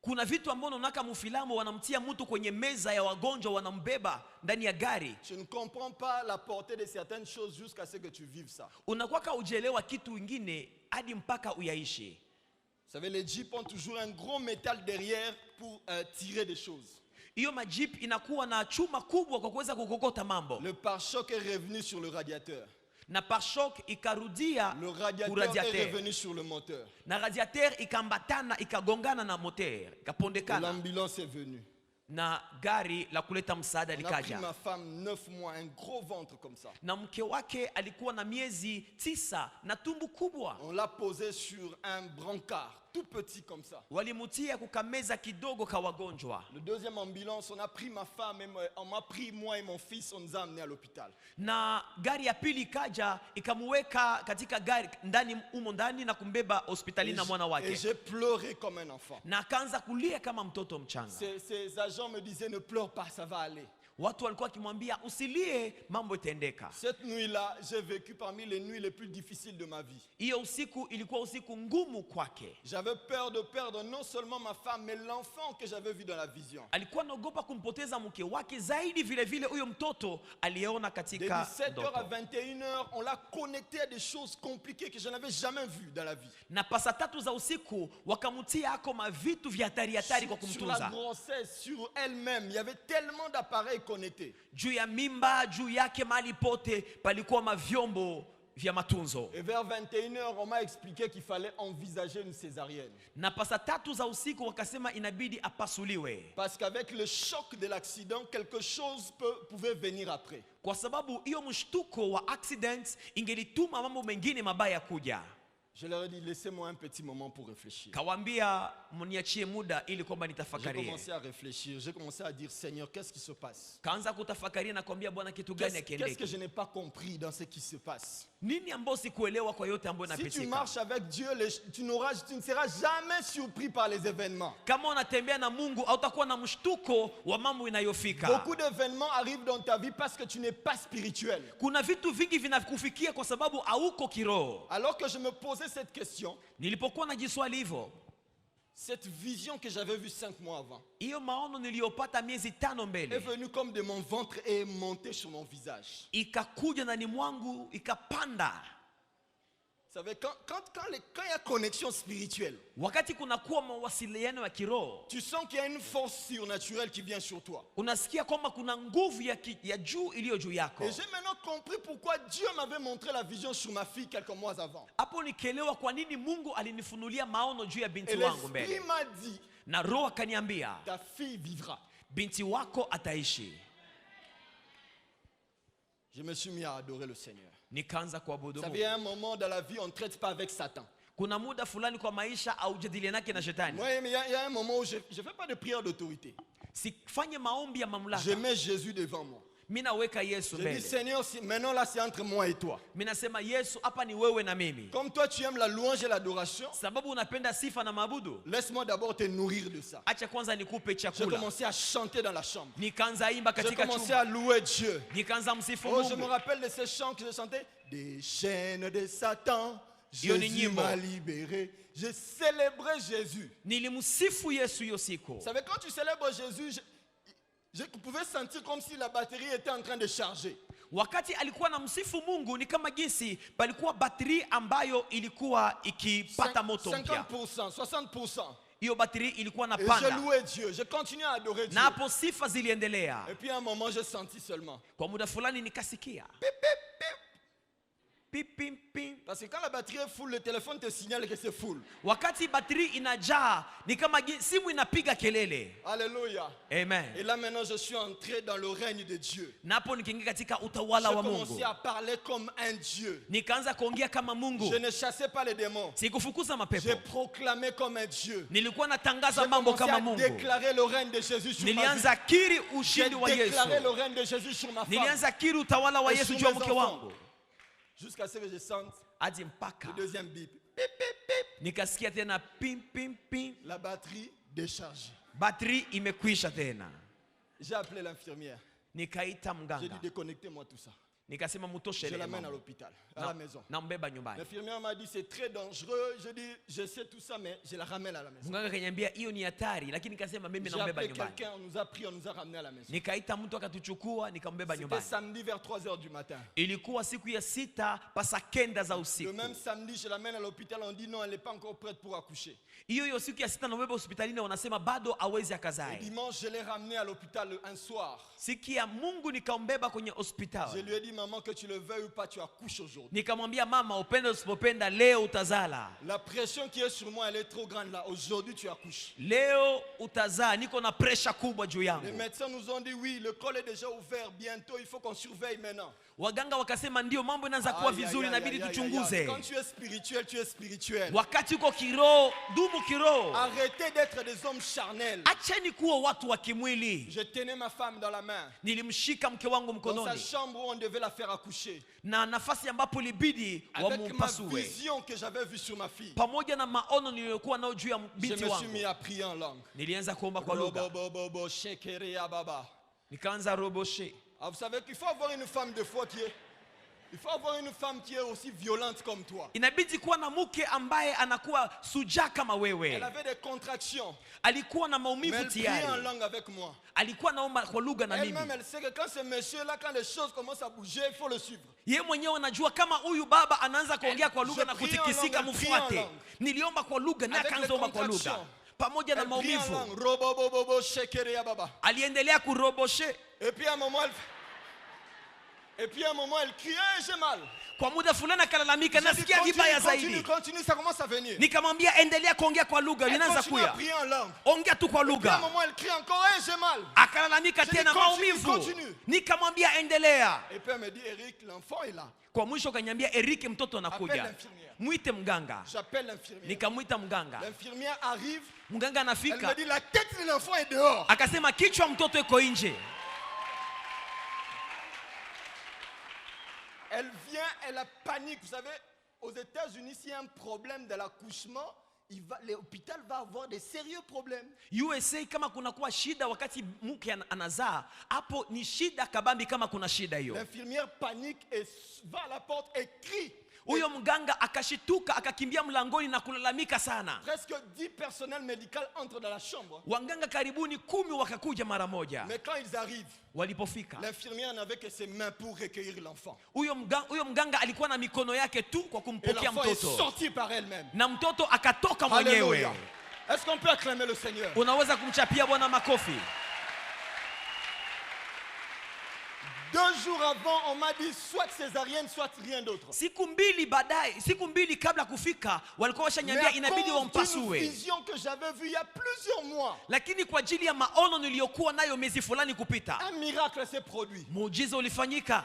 Speaker 2: Kuna vitu ambavyo unaona kama filamu, wanamtia mtu kwenye meza ya wagonjwa, wanambeba ndani ya gari.
Speaker 1: Je ne comprends pas la portée de certaines choses jusqu'à ce que tu vives ça.
Speaker 2: Unakuwa hujelewa kitu kingine hadi mpaka uyaishi.
Speaker 1: Vous savez, les Jeeps ont toujours un gros métal derrière pour tirer des choses.
Speaker 2: Hiyo majeep inakuwa na chuma kubwa kwa kuweza kukokota mambo.
Speaker 1: Le pare-choc est revenu sur le radiateur.
Speaker 2: Na pare-choc ikarudia
Speaker 1: Le radiateur est revenu sur le moteur.
Speaker 2: Na radiateur ikambatana ikagongana na moteur,
Speaker 1: Et
Speaker 2: ikapondekana.
Speaker 1: l'ambulance est venue.
Speaker 2: Na gari la kuleta msaada
Speaker 1: On a pris
Speaker 2: likaja.
Speaker 1: ma femme 9 mois, un gros ventre comme ça.
Speaker 2: Na mke wake alikuwa na miezi 9 na tumbu kubwa.
Speaker 1: On l'a posé sur un brancard, tout petit comme ça.
Speaker 2: Walimutia kukameza kidogo ka wagonjwa.
Speaker 1: Le deuxième ambulance, on a pris ma femme, on m'a pris moi et mon fils, on nous a amenés à l'hôpital.
Speaker 2: Na gari ya pili ikaja ikamuweka katika gari ndani umo ndani na kumbeba hospitalini na mwana
Speaker 1: Et
Speaker 2: wake.
Speaker 1: j'ai pleuré comme un enfant.
Speaker 2: Na akaanza kulia kama mtoto mchanga.
Speaker 1: Ces agents me disaient ne pleure pas, ça va aller.
Speaker 2: Watu walikuwa wakimwambia usilie, mambo itaendeka.
Speaker 1: Cette nuit-là, j'ai vécu parmi les nuits les plus difficiles de ma vie.
Speaker 2: Hiyo usiku ilikuwa usiku ngumu kwake.
Speaker 1: J'avais peur de perdre non seulement ma femme, mais l'enfant que j'avais vu dans la vision.
Speaker 2: Alikuwa anaogopa kumpoteza mke wake, zaidi vile vile huyo mtoto aliyeona
Speaker 1: De
Speaker 2: katika
Speaker 1: 17h à
Speaker 2: ndoto.
Speaker 1: 21h, on l'a connecté à des choses compliquées que je n'avais jamais vues dans la vie.
Speaker 2: Na pasa 3 za usiku wakamtia ako mavitu vya hatari hatari kwa
Speaker 1: Sur la
Speaker 2: kumtunza.
Speaker 1: grossesse, sur elle-même, il y avait tellement d'appareils connectés.
Speaker 2: Juu ya mimba, juu yake mahali pote palikuwa mavyombo vya matunzo.
Speaker 1: Et vers 21h, on m'a expliqué qu'il fallait envisager une césarienne.
Speaker 2: Na pasa 3 za usiku wakasema inabidi apasuliwe.
Speaker 1: Parce qu'avec le choc de l'accident, quelque chose pouvait venir après.
Speaker 2: Kwa sababu hiyo mshtuko wa accident ingelituma mambo mengine mabaya kuja.
Speaker 1: Je leur ai dit, laissez-moi un petit moment pour réfléchir.
Speaker 2: Kawambia mniachie muda ili kwamba
Speaker 1: J'ai
Speaker 2: nitafakarie.
Speaker 1: commencé à réfléchir, j'ai commencé à dire, Seigneur, qu'est-ce qui se passe?
Speaker 2: Kaanza kutafakaria na kwambia Bwana kitu gani
Speaker 1: Qu'est-ce que
Speaker 2: akiendeke.
Speaker 1: je n'ai pas compris dans ce qui se passe?
Speaker 2: Nini ambao sikuelewa kwa yote ambayo
Speaker 1: Si tu
Speaker 2: inapitika.
Speaker 1: marches avec Dieu, tu ne seras jamais surpris par les événements.
Speaker 2: Kama unatembea na Mungu hautakuwa na mshtuko wa mambo inayofika.
Speaker 1: Beaucoup d'événements arrivent dans ta vie parce que tu n'es pas spirituel.
Speaker 2: Kuna vitu vingi vinakufikia kwa sababu hauko kiroho.
Speaker 1: Alors que je me posais cette question,
Speaker 2: Nilipokuwa najiswali hivyo,
Speaker 1: cette vision que j'avais vue 5 mois avant
Speaker 2: hiyo maono niliyopata miezi 5
Speaker 1: est
Speaker 2: mbele
Speaker 1: venue comme de mon ventre et est montée sur mon visage.
Speaker 2: ikakuja ndani mwangu ikapanda.
Speaker 1: Vous savez, quand il y a connexion spirituelle,
Speaker 2: Wakati kuna kuwa mawasiliano ya kiroho,
Speaker 1: tu sens qu'il y a une force surnaturelle qui vient sur toi.
Speaker 2: unasikia kwamba kuna nguvu ya juu iliyo juu yako.
Speaker 1: Et j'ai maintenant compris pourquoi Dieu m'avait montré la vision sur ma fille quelques mois avant.
Speaker 2: Hapo nikielewa kwa nini Mungu alinifunulia maono juu ya binti
Speaker 1: Et
Speaker 2: wangu
Speaker 1: l'Esprit
Speaker 2: mbele.
Speaker 1: m'a dit,
Speaker 2: Na Roho akaniambia,
Speaker 1: ta fille vivra.
Speaker 2: binti wako ataishi.
Speaker 1: Je me suis mis à adorer le Seigneur.
Speaker 2: Nikaanza kuabudu
Speaker 1: Vous savez,
Speaker 2: Mungu.
Speaker 1: il y a un moment dans la vie, on ne traite pas avec Satan.
Speaker 2: Kuna muda fulani kwa maisha au jadilianake na shetani.
Speaker 1: Moi, mais il y a un moment où je ne fais pas de prière d'autorité.
Speaker 2: Sifanye maombi ya mamlaka.
Speaker 1: Je mets Jésus devant moi.
Speaker 2: Mimi naweka Yesu
Speaker 1: Je dis,
Speaker 2: mbele.
Speaker 1: Seigneur, maintenant là, c'est entre moi et toi.
Speaker 2: Mimi nasema Yesu, hapa ni wewe na mimi.
Speaker 1: Comme toi, tu aimes la louange et l'adoration,
Speaker 2: Sababu unapenda sifa na maabudu.
Speaker 1: laisse-moi d'abord te nourrir de ça.
Speaker 2: Acha kwanza nikupe
Speaker 1: J'ai
Speaker 2: chakula.
Speaker 1: commencé à chanter dans la chambre.
Speaker 2: Nikaanza imba
Speaker 1: J'ai
Speaker 2: katika
Speaker 1: commencé
Speaker 2: chumba.
Speaker 1: à louer Dieu.
Speaker 2: Nikaanza msifu
Speaker 1: Oh, je me
Speaker 2: Mungu.
Speaker 1: rappelle de ces chants que je chantais. Des chaînes de Satan,
Speaker 2: Hiyo ni
Speaker 1: Jésus
Speaker 2: nyimbo.
Speaker 1: m'a libéré. J'ai célébré Jésus.
Speaker 2: Nilimsifu Yesu hiyo siku.
Speaker 1: Vous savez, quand tu célèbres Jésus, je pouvais sentir comme si la batterie était en train de charger.
Speaker 2: Wakati alikuwa na msifu Mungu ni kama jinsi palikuwa bateri ambayo ilikuwa ikipata moto mpya.
Speaker 1: 50%, 60%.
Speaker 2: Hiyo bateri ilikuwa na
Speaker 1: Et je
Speaker 2: panda.
Speaker 1: louais Dieu. Je continuais à adorer Dieu.
Speaker 2: Na hapo sifa ziliendelea.
Speaker 1: Et puis à un moment, j'ai senti seulement.
Speaker 2: Kwa muda fulani nikasikia. Pip, pip, pip.
Speaker 1: Parce que quand la batterie est full, le téléphone te signale que c'est full.
Speaker 2: Wakati bateri inajaa ni kama simu inapiga kelele.
Speaker 1: Alléluia.
Speaker 2: Amen.
Speaker 1: Et là maintenant, je suis entré dans le règne de Dieu.
Speaker 2: Na hapo nikiingia katika
Speaker 1: J'ai
Speaker 2: utawala wa Mungu.
Speaker 1: commencé à parler comme un Dieu.
Speaker 2: Nikaanza kuongea kama Mungu.
Speaker 1: Je ne chassais pas les démons.
Speaker 2: Sikufukuza
Speaker 1: J'ai
Speaker 2: mapepo.
Speaker 1: proclamé comme un Dieu.
Speaker 2: Nilikuwa natangaza
Speaker 1: J'ai
Speaker 2: mambo
Speaker 1: commencé
Speaker 2: kama
Speaker 1: à
Speaker 2: Mungu.
Speaker 1: déclarer le règne de Jésus sur ma vie.
Speaker 2: Nilianza kiri
Speaker 1: J'ai
Speaker 2: ushindi wa Yesu.
Speaker 1: déclaré le règne de Jésus sur ma femme.
Speaker 2: Nilianza kiri utawala wa
Speaker 1: Et
Speaker 2: Yesu
Speaker 1: sur
Speaker 2: juu ya
Speaker 1: mes
Speaker 2: mke
Speaker 1: enfants.
Speaker 2: wangu.
Speaker 1: Jusqu'à ce que je sente
Speaker 2: Hadi mpaka
Speaker 1: le deuxième bip.
Speaker 2: nikasikia tena pim pim pim,
Speaker 1: La batterie déchargée.
Speaker 2: batterie imekwisha tena.
Speaker 1: J'ai appelé l'infirmière.
Speaker 2: Nikaita
Speaker 1: J'ai dit
Speaker 2: mganga,
Speaker 1: déconnectez-moi tout ça.
Speaker 2: nikasema mutoshe
Speaker 1: Je
Speaker 2: ile
Speaker 1: l'amène à
Speaker 2: mambo.
Speaker 1: l'hôpital, à la maison.
Speaker 2: Nambeba nyumbani.
Speaker 1: L'infirmière m'a dit c'est très dangereux. Je dis je sais tout ça, mais je la ramène à la maison.
Speaker 2: Mganga kaniambia hiyo ni hatari, lakini nikasema mimi
Speaker 1: J'ai
Speaker 2: nambeba
Speaker 1: appelé
Speaker 2: nyumbani.
Speaker 1: quelqu'un, on nous a pris, on nous a ramené à la maison.
Speaker 2: Nikaita mtu akatuchukua nikambeba
Speaker 1: C'était
Speaker 2: nyumbani.
Speaker 1: samedi vers 3h du matin.
Speaker 2: Ilikuwa siku ya 6 pasa 9 za
Speaker 1: Le
Speaker 2: usiku.
Speaker 1: même samedi, je l'amène à l'hôpital. On dit non, elle n'est pas encore prête pour accoucher.
Speaker 2: Hiyo siku ya 6 nambeba hospitalini, wanasema bado hawezi
Speaker 1: Le
Speaker 2: akazae.
Speaker 1: dimanche, je l'ai ramené à l'hôpital un soir.
Speaker 2: Siku ya Mungu nikambeba kwenye
Speaker 1: Je
Speaker 2: hospitali.
Speaker 1: lui ai dit maman, que tu le veuilles ou pas, tu accouches aujourd'hui.
Speaker 2: Nikamwambia mama, upende usipopenda, leo utazala.
Speaker 1: La pression qui est sur moi, elle est trop grande là. Aujourd'hui, tu accouches.
Speaker 2: Leo utazaa, niko na presha kubwa juu
Speaker 1: Les
Speaker 2: yangu.
Speaker 1: médecins nous ont dit oui, le col est déjà ouvert. Bientôt, il faut qu'on surveille maintenant.
Speaker 2: Waganga wakasema ndio mambo inaanza kuwa
Speaker 1: Aïe, aïe,
Speaker 2: vizuri,
Speaker 1: aïe,
Speaker 2: inabidi
Speaker 1: aïe, aïe,
Speaker 2: tuchunguze.
Speaker 1: aïe. Quand tu es spirituel, tu es spirituel.
Speaker 2: Wakati uko kiroho, dumu kiroho.
Speaker 1: Arrêtez d'être des hommes charnels.
Speaker 2: Acheni kuwa watu wa kimwili.
Speaker 1: Je tenais ma femme dans la main.
Speaker 2: Nilimshika mke wangu
Speaker 1: Dans sa
Speaker 2: mkononi
Speaker 1: chambre où on devait la faire accoucher.
Speaker 2: na nafasi ambapo ilibidi
Speaker 1: Avec ma
Speaker 2: wamumpasue,
Speaker 1: vision que j'avais vue sur ma fille.
Speaker 2: pamoja na maono niliyokuwa nayo juu ya
Speaker 1: Je
Speaker 2: binti
Speaker 1: me suis mis
Speaker 2: wangu.
Speaker 1: à prier en langue.
Speaker 2: Nilianza kuomba kwa lugha.
Speaker 1: Robo, shekerea baba.
Speaker 2: Nikaanza roboshe.
Speaker 1: Ah, vous savez qu'il faut avoir une femme de foi qui est... Il faut avoir une femme qui est aussi violente comme toi.
Speaker 2: Inabidi kuwa na mke ambaye anakuwa sujaa kama wewe.
Speaker 1: Elle avait des contractions.
Speaker 2: Alikuwa na
Speaker 1: Mais
Speaker 2: maumivu
Speaker 1: elle prie en
Speaker 2: tayari.
Speaker 1: langue avec moi.
Speaker 2: Alikuwa naomba kwa lugha na mimi.
Speaker 1: Elle-même, elle sait que quand ce monsieur-là, quand les choses commencent à bouger, il faut le suivre.
Speaker 2: Yeye mwenyewe anajua kama huyu baba anaanza kuongea kwa lugha na
Speaker 1: Je prie en
Speaker 2: kutikisika,
Speaker 1: langue,
Speaker 2: mfuate.
Speaker 1: prie en langue.
Speaker 2: Niliomba kwa lugha na
Speaker 1: Avec
Speaker 2: akaanza
Speaker 1: les
Speaker 2: omba kwa lugha.
Speaker 1: contractions.
Speaker 2: Pamoja na
Speaker 1: Elle prie en
Speaker 2: maumivu.
Speaker 1: langue. Robobobobo, shekerea baba.
Speaker 2: Aliendelea kuroboshe.
Speaker 1: Et puis à un moment, elle crie, hey, j'ai mal.
Speaker 2: Kwa muda fulani akalalamika,
Speaker 1: J'ai dit,
Speaker 2: nasikia vibaya zaidi.
Speaker 1: continue, ça commence à venir.
Speaker 2: Nikamwambia endelea kuongea kwa lugha,
Speaker 1: Elle
Speaker 2: linaanza
Speaker 1: continue à
Speaker 2: kuya.
Speaker 1: prier en langue.
Speaker 2: Ongea tu kwa
Speaker 1: Puis à un
Speaker 2: lugha.
Speaker 1: moment, elle crie encore, hey, j'ai mal.
Speaker 2: Akalalamika
Speaker 1: J'ai dit,
Speaker 2: tena
Speaker 1: continue,
Speaker 2: maumivu.
Speaker 1: continue.
Speaker 2: Nikamwambia endelea.
Speaker 1: Et puis elle me dit, Eric, l'enfant est là.
Speaker 2: Kwa mwisho kaniambia, Eric, mtoto
Speaker 1: Appelle
Speaker 2: anakuja.
Speaker 1: l'infirmière.
Speaker 2: Mwite mganga.
Speaker 1: J'appelle l'infirmière.
Speaker 2: Nikamwita mganga.
Speaker 1: L'infirmière arrive.
Speaker 2: Mganga
Speaker 1: Elle me
Speaker 2: anafika.
Speaker 1: dit, la tête de l'enfant est dehors.
Speaker 2: Akasema kichwa mtoto iko nje.
Speaker 1: Elle vient, elle a panique. Vous savez, aux États-Unis, s'il y a un problème de l'accouchement, l'hôpital va avoir des sérieux problèmes.
Speaker 2: USA kama kunakuwa shida wakati mke anazaa, hapo ni shida kabambi kama kuna shida hiyo.
Speaker 1: L'infirmière panique et va à la porte et crie.
Speaker 2: Huyo mganga akashituka akakimbia mlangoni na kulalamika sana.
Speaker 1: Presque 10 personnels médicaux entrent dans la chambre.
Speaker 2: Waganga karibuni 10 wakakuja mara moja.
Speaker 1: Mais quand ils arrivent,
Speaker 2: Walipofika,
Speaker 1: l'infirmière n'avait que ses mains pour recueillir l'enfant.
Speaker 2: huyo mganga alikuwa na mikono yake tu kwa
Speaker 1: Et
Speaker 2: kumpokea
Speaker 1: l'enfant est
Speaker 2: mtoto.
Speaker 1: sorti par elle-même.
Speaker 2: Na mtoto akatoka mwenyewe.
Speaker 1: Alléluia. Est-ce qu'on peut acclamer le Seigneur?
Speaker 2: Unaweza kumchapia Bwana makofi.
Speaker 1: 2 jours avant, on m'a dit soit césarienne, soit rien d'autre.
Speaker 2: Siku mbili kabla kufika walikuwa
Speaker 1: Mais
Speaker 2: washaniambia
Speaker 1: à
Speaker 2: inabidi
Speaker 1: cause d'une
Speaker 2: wampasue.
Speaker 1: vision que j'avais vue il y a plusieurs mois,
Speaker 2: Lakini kwa ajili ya maono niliyokuwa nayo miezi fulani kupita,
Speaker 1: un miracle s'est produit.
Speaker 2: muujiza ulifanyika.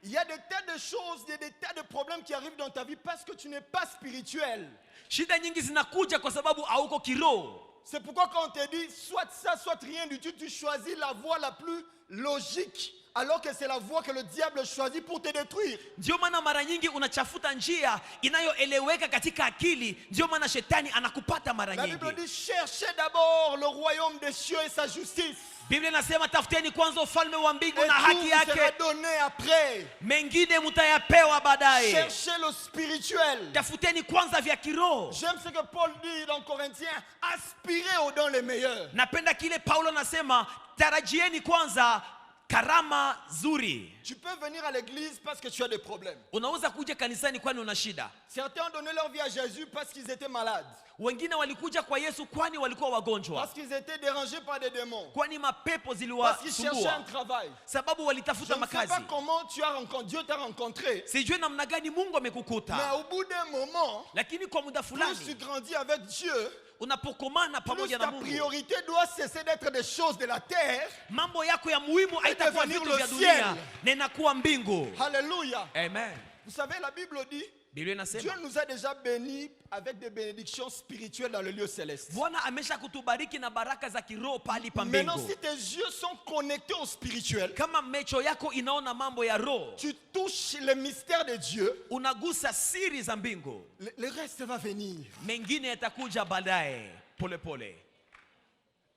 Speaker 1: Il y a des tas de choses, il y a des tas de problèmes qui arrivent dans ta vie parce que tu n'es pas spirituel.
Speaker 2: Shida nyingi zinakuja kwa sababu hauko kiroho.
Speaker 1: C'est pourquoi quand on te dit soit ça, soit rien du tout, tu choisis la voie la plus logique, alors que c'est la voie que le diable choisit pour te détruire.
Speaker 2: Ndio maana mara nyingi unachafuta njia inayoeleweka katika akili, ndio maana shetani anakupata mara
Speaker 1: La
Speaker 2: nyingi.
Speaker 1: Bible dit cherchez d'abord le royaume des cieux et sa justice.
Speaker 2: Biblia inasema tafuteni kwanza ufalme wa mbingu
Speaker 1: Et
Speaker 2: na
Speaker 1: tout
Speaker 2: haki
Speaker 1: vous sera
Speaker 2: yake,
Speaker 1: donné après.
Speaker 2: mengine mtayapewa baadaye.
Speaker 1: Cherchez le spirituel.
Speaker 2: Tafuteni kwanza vya kiroho.
Speaker 1: J'aime ce que Paul dit dans Corinthiens, aspirez aux dons les meilleurs.
Speaker 2: Napenda kile Paulo anasema, tarajieni kwanza karama zuri.
Speaker 1: Tu peux venir à l'église parce que tu as des problèmes.
Speaker 2: Unaweza kuja kanisani kwani una shida.
Speaker 1: Certains ont donné leur vie à Jésus parce qu'ils étaient malades.
Speaker 2: Wengine walikuja kwa Yesu kwani walikuwa wagonjwa,
Speaker 1: Parce qu'ils étaient dérangés par des démons.
Speaker 2: kwani mapepo
Speaker 1: Parce qu'ils cherchaient un
Speaker 2: ziliwasumbua,
Speaker 1: travail.
Speaker 2: sababu
Speaker 1: Je
Speaker 2: walitafuta
Speaker 1: ne sais pas
Speaker 2: makazi.
Speaker 1: comment Dieu t'a rencontré.
Speaker 2: Sijui namna gani Mungu
Speaker 1: Mais
Speaker 2: amekukuta,
Speaker 1: au bout d'un moment,
Speaker 2: lakini kwa muda
Speaker 1: plus tu
Speaker 2: fulani
Speaker 1: grandis avec Dieu,
Speaker 2: unapokomana
Speaker 1: plus
Speaker 2: pamoja na
Speaker 1: ta
Speaker 2: Mungu,
Speaker 1: priorité doit cesser d'être des choses de la terre.
Speaker 2: mambo yako ya muhimu haitakuwa
Speaker 1: devenir
Speaker 2: vitu
Speaker 1: le
Speaker 2: vya
Speaker 1: ciel.
Speaker 2: dunia na inakuwa mbingu.
Speaker 1: Alléluia.
Speaker 2: Amen.
Speaker 1: Vous savez, la Bible dit,
Speaker 2: Biblia
Speaker 1: Dieu
Speaker 2: inasema
Speaker 1: nous a déjà bénis avec des bénédictions spirituelles dans le lieu céleste.
Speaker 2: Bwana amesha kutubariki na baraka za kiroho pahali pa
Speaker 1: Maintenant,
Speaker 2: mbingu.
Speaker 1: si tes yeux sont connectés au spirituel,
Speaker 2: Kama mecho yako inaona mambo ya roho,
Speaker 1: tu touches les mystères de Dieu,
Speaker 2: unagusa siri za mbingu,
Speaker 1: le reste va venir.
Speaker 2: mengine yatakuja baadaye pole pole.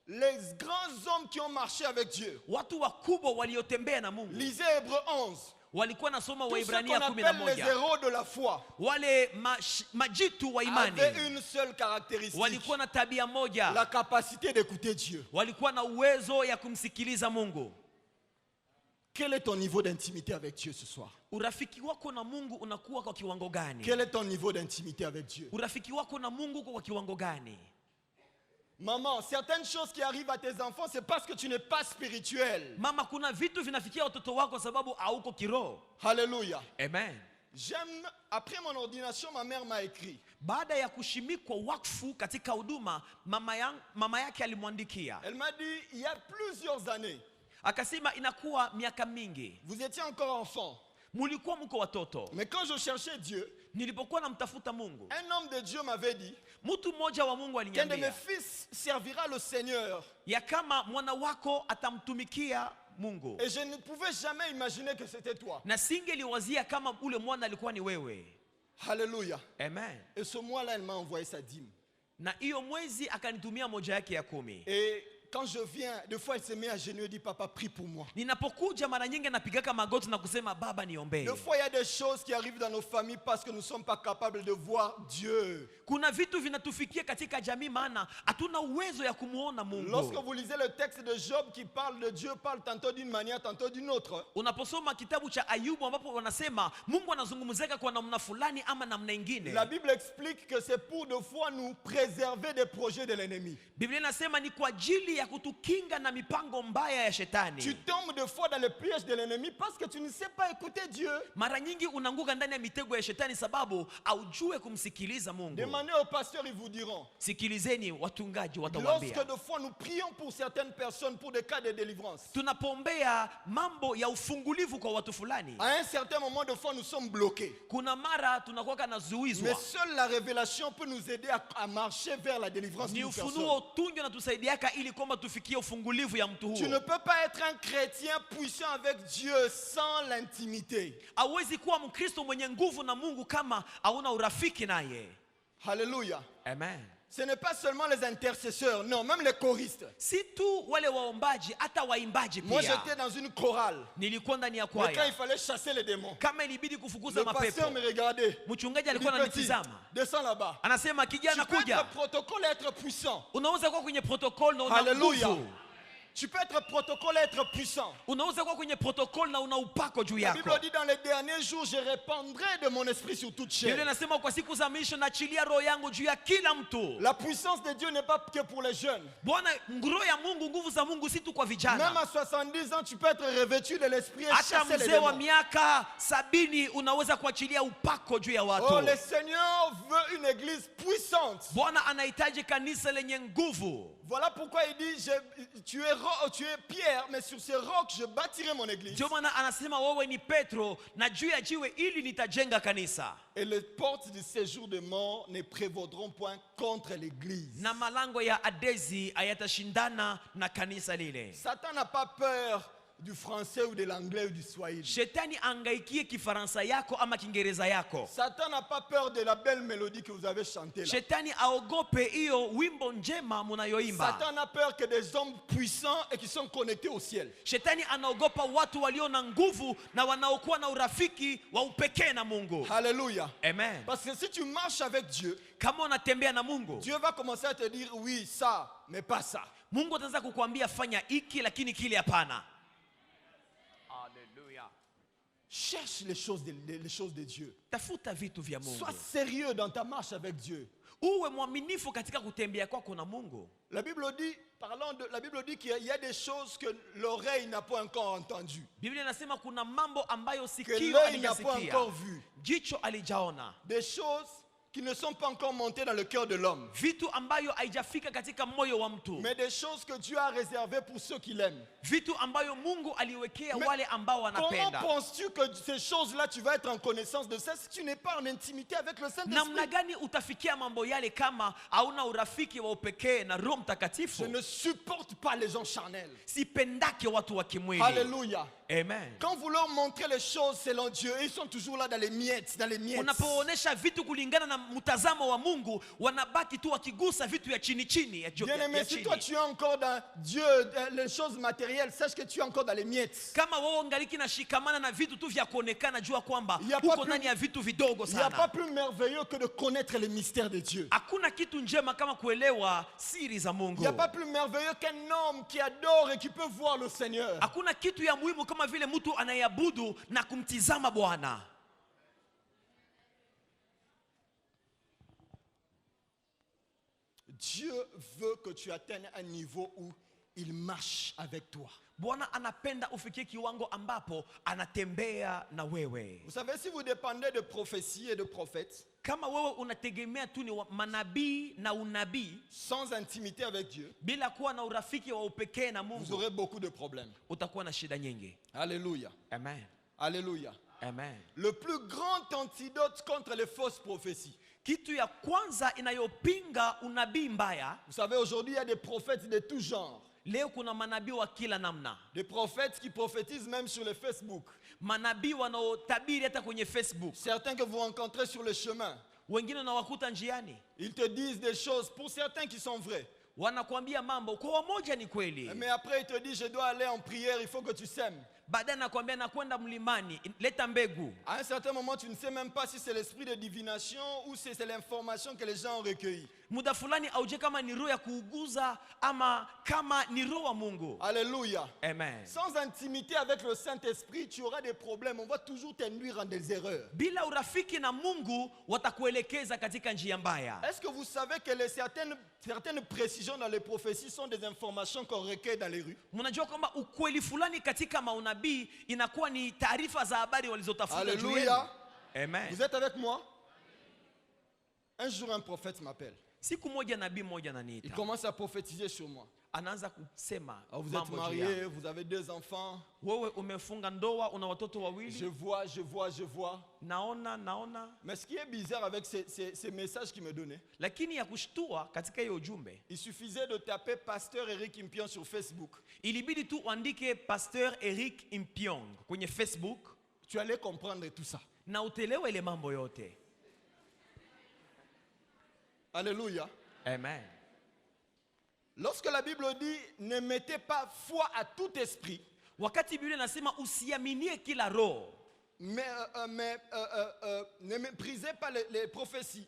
Speaker 1: Les grands hommes qui ont marché avec Dieu,
Speaker 2: Watu wakubwa waliotembea na Mungu
Speaker 1: lisez Hébreux 11,
Speaker 2: walikuwa nasoma
Speaker 1: tous ceux qu'on
Speaker 2: Waibrania
Speaker 1: appelle les
Speaker 2: 11.
Speaker 1: héros de la foi
Speaker 2: Wale majitu wa imani
Speaker 1: avaient une seule caractéristique,
Speaker 2: walikuwa na tabia moja,
Speaker 1: la capacité d'écouter Dieu.
Speaker 2: walikuwa na uwezo ya kumsikiliza Mungu.
Speaker 1: Quel est ton niveau d'intimité avec Dieu ce soir?
Speaker 2: Urafiki wako na Mungu unakuwa kwa kiwango gani?
Speaker 1: Quel est ton niveau d'intimité avec Dieu?
Speaker 2: Urafiki wako na Mungu uko kwa kiwango gani?
Speaker 1: Maman, certaines choses qui arrivent à tes enfants, c'est parce que tu n'es pas spirituel.
Speaker 2: Mama, kuna vitu vinafikia watoto wako sababu hauko kiroho.
Speaker 1: Alléluia.
Speaker 2: Amen.
Speaker 1: J'aime, après mon ordination, ma mère m'a écrit.
Speaker 2: Baada ya kushimikwa wakfu katika huduma, mama yake alimwandikia.
Speaker 1: Elle m'a dit, il y a plusieurs années,
Speaker 2: Akasema inakuwa miaka mingi,
Speaker 1: vous étiez encore enfant.
Speaker 2: mulikuwa mko watoto.
Speaker 1: Mais quand je cherchais Dieu,
Speaker 2: Nilipokuwa namtafuta Mungu,
Speaker 1: un homme de Dieu m'avait dit
Speaker 2: mtu mmoja wa Mungu
Speaker 1: qu'un de mes
Speaker 2: aliniambia
Speaker 1: fils servira le Seigneur.
Speaker 2: ya kama mwana wako atamtumikia Mungu.
Speaker 1: Et je ne pouvais jamais imaginer que c'était toi.
Speaker 2: Na singeliwazia kama ule mwana alikuwa ni wewe.
Speaker 1: Alléluia.
Speaker 2: Amen.
Speaker 1: Et ce mois-là, elle m'a envoyé sa dîme.
Speaker 2: Na hiyo mwezi akanitumia moja yake ya 10.
Speaker 1: Et quand je viens, des fois, elle se met à genoux et dit, papa, prie pour moi.
Speaker 2: Ninapokuja mara nyingi anapigaka magoti na kusema baba niombee.
Speaker 1: Des fois, il y a des choses qui arrivent dans nos familles parce que nous ne sommes pas capables de voir Dieu.
Speaker 2: Kuna vitu vinatufikia katika jamii maana hatuna uwezo ya kumuona Mungu.
Speaker 1: Lorsque vous lisez le texte de Job qui parle de Dieu, parle tantôt d'une manière, tantôt d'une autre.
Speaker 2: Unaposoma kitabu cha Ayubu ambapo wanasema Mungu anazungumzeka kwa namna fulani ama namna nyingine.
Speaker 1: La Bible explique que c'est pour de fois nous préserver des projets de l'ennemi.
Speaker 2: Biblia inasema ni kwa ajili ya kutukinga na mipango mbaya ya shetani.
Speaker 1: Tu tombes de fois dans le piège de l'ennemi parce que tu ne sais pas écouter Dieu.
Speaker 2: Mara nyingi unaanguka ndani ya mitego ya shetani sababu haujue kumsikiliza Mungu.
Speaker 1: Demandez aux pasteurs, ils vous diront.
Speaker 2: Sikilizeni watungaji watawaambia.
Speaker 1: Lorsque de fois nous prions pour certaines personnes pour des cas de délivrance.
Speaker 2: Tunapombea mambo ya ufungulivu kwa watu fulani.
Speaker 1: À un certain moment de fois nous sommes bloqués.
Speaker 2: Kuna mara tunakuwa na zuizwa.
Speaker 1: Mais seule la révélation peut nous aider à marcher vers la délivrance d'une personne.
Speaker 2: Ni ufunuo tunjo na tusaidiaka ili kwamba tufikie ufungulivu ya mtu huo.
Speaker 1: Tu ne peux pas être un chrétien puissant avec Dieu sans l'intimité.
Speaker 2: Hawezi kuwa Mkristo mwenye nguvu na Mungu kama hauna urafiki naye.
Speaker 1: Alléluia.
Speaker 2: Amen.
Speaker 1: Ce n'est pas seulement les intercesseurs, non, même les choristes.
Speaker 2: Si tu wale waombaji hata waimbaji pia.
Speaker 1: Moi j'étais dans une chorale.
Speaker 2: Nilikuwa ndani ya
Speaker 1: Mais quand
Speaker 2: kwaya.
Speaker 1: il fallait chasser les démons,
Speaker 2: Kama ilibidi kufukuza
Speaker 1: le
Speaker 2: mapepo.
Speaker 1: pasteur me regardait.
Speaker 2: Mchungaji
Speaker 1: Il dit,
Speaker 2: alikuwa
Speaker 1: petit,
Speaker 2: ananitazama.
Speaker 1: descends là-bas.
Speaker 2: Anasema kijana
Speaker 1: Tu peux
Speaker 2: kuja.
Speaker 1: être protocole et être puissant.
Speaker 2: Unaweza kuwa kwenye protocol na una
Speaker 1: Alléluia.
Speaker 2: nguvu.
Speaker 1: Tu peux être protocole et être puissant.
Speaker 2: Unaweza kuwa kwenye protocol na una upako juu
Speaker 1: La
Speaker 2: yako.
Speaker 1: Bible dit dans les derniers jours, je répandrai de mon esprit sur toute
Speaker 2: Biblia
Speaker 1: chair.
Speaker 2: inasema kwa siku za mwisho naachilia roho yangu juu ya kila mtu.
Speaker 1: La puissance de Dieu n'est pas que pour les jeunes.
Speaker 2: Bwana, roho ya Mungu, nguvu za Mungu si tu kwa
Speaker 1: Même
Speaker 2: vijana.
Speaker 1: à 70 ans, tu peux être revêtu de l'esprit et
Speaker 2: Hata
Speaker 1: chasser les
Speaker 2: mzee wa
Speaker 1: démons.
Speaker 2: miaka 70 unaweza kuachilia upako juu ya
Speaker 1: Oh,
Speaker 2: watu.
Speaker 1: le Seigneur veut une église puissante.
Speaker 2: Bwana anahitaji kanisa lenye nguvu.
Speaker 1: Voilà pourquoi il dit, tu es Pierre, mais sur ces rocs, je bâtirai mon église.
Speaker 2: Ndio maana anasema wewe ni Petro na juu ya jiwe ili nitajenga kanisa.
Speaker 1: Et les portes du séjour de mort ne prévaudront point contre l'église.
Speaker 2: Na malango ya Adezi hayatashindana na kanisa lile.
Speaker 1: Satan n'a pas peur du français ou de l'anglais ou du swahili.
Speaker 2: Shetani angaikie Kifaransa yako ama Kiingereza yako.
Speaker 1: Satan n'a pas peur de la belle mélodie que vous avez chantée là.
Speaker 2: Shetani aogope hiyo wimbo njema munayoimba.
Speaker 1: Satan a peur que des hommes puissants et qui sont connectés au ciel.
Speaker 2: Shetani anaogopa watu walio na nguvu na wanaokuwa na urafiki wa upekee na Mungu.
Speaker 1: Alléluia.
Speaker 2: Amen.
Speaker 1: Parce que si tu marches avec Dieu,
Speaker 2: Kama unatembea na Mungu,
Speaker 1: Dieu va commencer à te dire oui, ça, mais pas ça.
Speaker 2: Mungu ataanza kukuambia fanya hiki lakini kile hapana.
Speaker 1: Cherche les choses de Dieu.
Speaker 2: Tafuta vitu vya Mungu.
Speaker 1: Sois sérieux dans ta marche avec Dieu.
Speaker 2: Uwe mwaminifu katika kutembea kwako na Mungu.
Speaker 1: La Bible dit qu'il y a des choses que l'oreille n'a pas encore entendues,
Speaker 2: Biblia inasema kuna mambo ambayo
Speaker 1: que
Speaker 2: sikio
Speaker 1: l'œil n'a pas
Speaker 2: alijasikia,
Speaker 1: encore vues,
Speaker 2: jicho alijaona,
Speaker 1: des choses qui ne sont pas encore montées dans le cœur de l'homme,
Speaker 2: vitu ambayo haijafika katika moyo wa mtu,
Speaker 1: mais des choses que Dieu a réservées pour ceux qui l'aiment.
Speaker 2: vitu ambayo Mungu aliwekea
Speaker 1: Mais
Speaker 2: wale ambao
Speaker 1: Comment
Speaker 2: wanapenda.
Speaker 1: penses-tu que ces choses-là, tu vas être en connaissance de ça si tu n'es pas en intimité avec le
Speaker 2: Namna
Speaker 1: Saint-Esprit?
Speaker 2: gani utafikia mambo yale kama hauna urafiki wa upekee na Roho
Speaker 1: Je
Speaker 2: Mtakatifu?
Speaker 1: ne supporte pas les gens charnels.
Speaker 2: Sipendake watu wa kimwili.
Speaker 1: Alléluia.
Speaker 2: Amen.
Speaker 1: Quand vous leur montrez les choses selon Dieu, ils sont toujours là dans les miettes, dans les miettes.
Speaker 2: Unapoonesha vitu kulingana na mtazamo wa Mungu, wanabaki tu wakigusa vitu ya chini chini ya
Speaker 1: Bien-aimé,
Speaker 2: ya
Speaker 1: si toi
Speaker 2: chini.
Speaker 1: tu es encore dans Dieu, les choses matérielles, sache que tu es encore dans les miettes.
Speaker 2: Kama wewe ungaliki na shikamana na vitu tu vya kuonekana, jua kwamba
Speaker 1: Y a pas
Speaker 2: uko
Speaker 1: plus-
Speaker 2: ndani ya vitu vidogo
Speaker 1: Il n'y a pas
Speaker 2: sana.
Speaker 1: plus merveilleux que de connaître les mystères de Dieu.
Speaker 2: Hakuna kitu njema kama kuelewa siri za
Speaker 1: Il
Speaker 2: Mungu.
Speaker 1: n'y a pas plus merveilleux qu'un homme qui adore et qui peut voir le Seigneur.
Speaker 2: Hakuna kitu ya muhimu kama vile mtu anayeabudu na kumtizama Bwana.
Speaker 1: Dieu veut que tu atteignes un niveau où il marche avec toi.
Speaker 2: Bwana anapenda ufikie kiwango ambapo anatembea na wewe.
Speaker 1: Vous savez, si vous dépendez de prophéties et de prophètes,
Speaker 2: Kama wewe unategemea tu ni manabii na unabii
Speaker 1: sans intimité avec Dieu,
Speaker 2: bila kuwa na urafiki wa upekee na
Speaker 1: vous
Speaker 2: Mungu,
Speaker 1: aurez beaucoup de problèmes.
Speaker 2: utakuwa na shida nyingi.
Speaker 1: Alléluia.
Speaker 2: Amen.
Speaker 1: Alléluia.
Speaker 2: Amen.
Speaker 1: Le plus grand antidote contre les fausses prophéties.
Speaker 2: Kitu ya kwanza inayopinga unabii mbaya,
Speaker 1: Vous savez, aujourd'hui, il y a des prophètes de tout genre.
Speaker 2: leo kuna manabii wa kila namna.
Speaker 1: Des prophètes qui prophétisent même sur le Facebook.
Speaker 2: Manabii wanaotabiri hata kwenye Facebook.
Speaker 1: Certains que vous rencontrez sur le chemin,
Speaker 2: Wengine unawakuta njiani.
Speaker 1: ils te disent des choses, pour certains qui sont vraies.
Speaker 2: wanakuambia mambo kwa wamoja ni kweli,
Speaker 1: mais après il te dit je dois aller en prière, il faut que tu sèmes.
Speaker 2: baadaye nakwambia nakwenda mlimani, leta mbegu.
Speaker 1: À un certain moment, tu ne sais même pas si c'est l'esprit de divination ou si c'est l'information que les gens ont recueillie.
Speaker 2: Muda fulani auje kama ni roho ya kuuguza ama kama ni roho wa Mungu.
Speaker 1: Alléluia.
Speaker 2: Amen.
Speaker 1: Sans intimité avec le Saint-Esprit, tu auras des problèmes. On va toujours t'induire en des erreurs.
Speaker 2: Bila urafiki na Mungu watakuelekeza katika njia mbaya.
Speaker 1: Est-ce que vous savez que certaines précisions dans les prophéties sont des informations qu'on recueille dans les rues?
Speaker 2: Mnajua kwamba ukweli fulani katika maunabii inakuwa ni taarifa za habari walizotafuta juu yenu.
Speaker 1: Alléluia.
Speaker 2: Amen.
Speaker 1: Vous êtes avec moi? Un jour, un prophète m'appelle.
Speaker 2: Siku moja nabii moja
Speaker 1: Il
Speaker 2: ananiita.
Speaker 1: commence à prophétiser sur moi.
Speaker 2: Anaanza kusema
Speaker 1: Alors, vous êtes
Speaker 2: mambo juu yangu.
Speaker 1: marié, vous avez 2 enfants.
Speaker 2: Wewe umefunga ndoa, una watoto wawili.
Speaker 1: Je vois.
Speaker 2: Naona.
Speaker 1: Mais ce qui est bizarre avec ces messages qu'il me donnait,
Speaker 2: Lakini ya kushtua katika hiyo ujumbe,
Speaker 1: il suffisait de taper Pasteur Eric Impion sur Facebook.
Speaker 2: ilibidi tu uandike Pasteur Eric Impiong kwenye Facebook
Speaker 1: Tu allais comprendre tout ça.
Speaker 2: na utelewe ile mambo yote.
Speaker 1: Alléluia.
Speaker 2: Amen.
Speaker 1: Lorsque la Bible dit ne mettez pas foi à tout esprit,
Speaker 2: Wakati Biblia inasema usiaminie kila roho,
Speaker 1: mais ne méprisez pas les prophéties.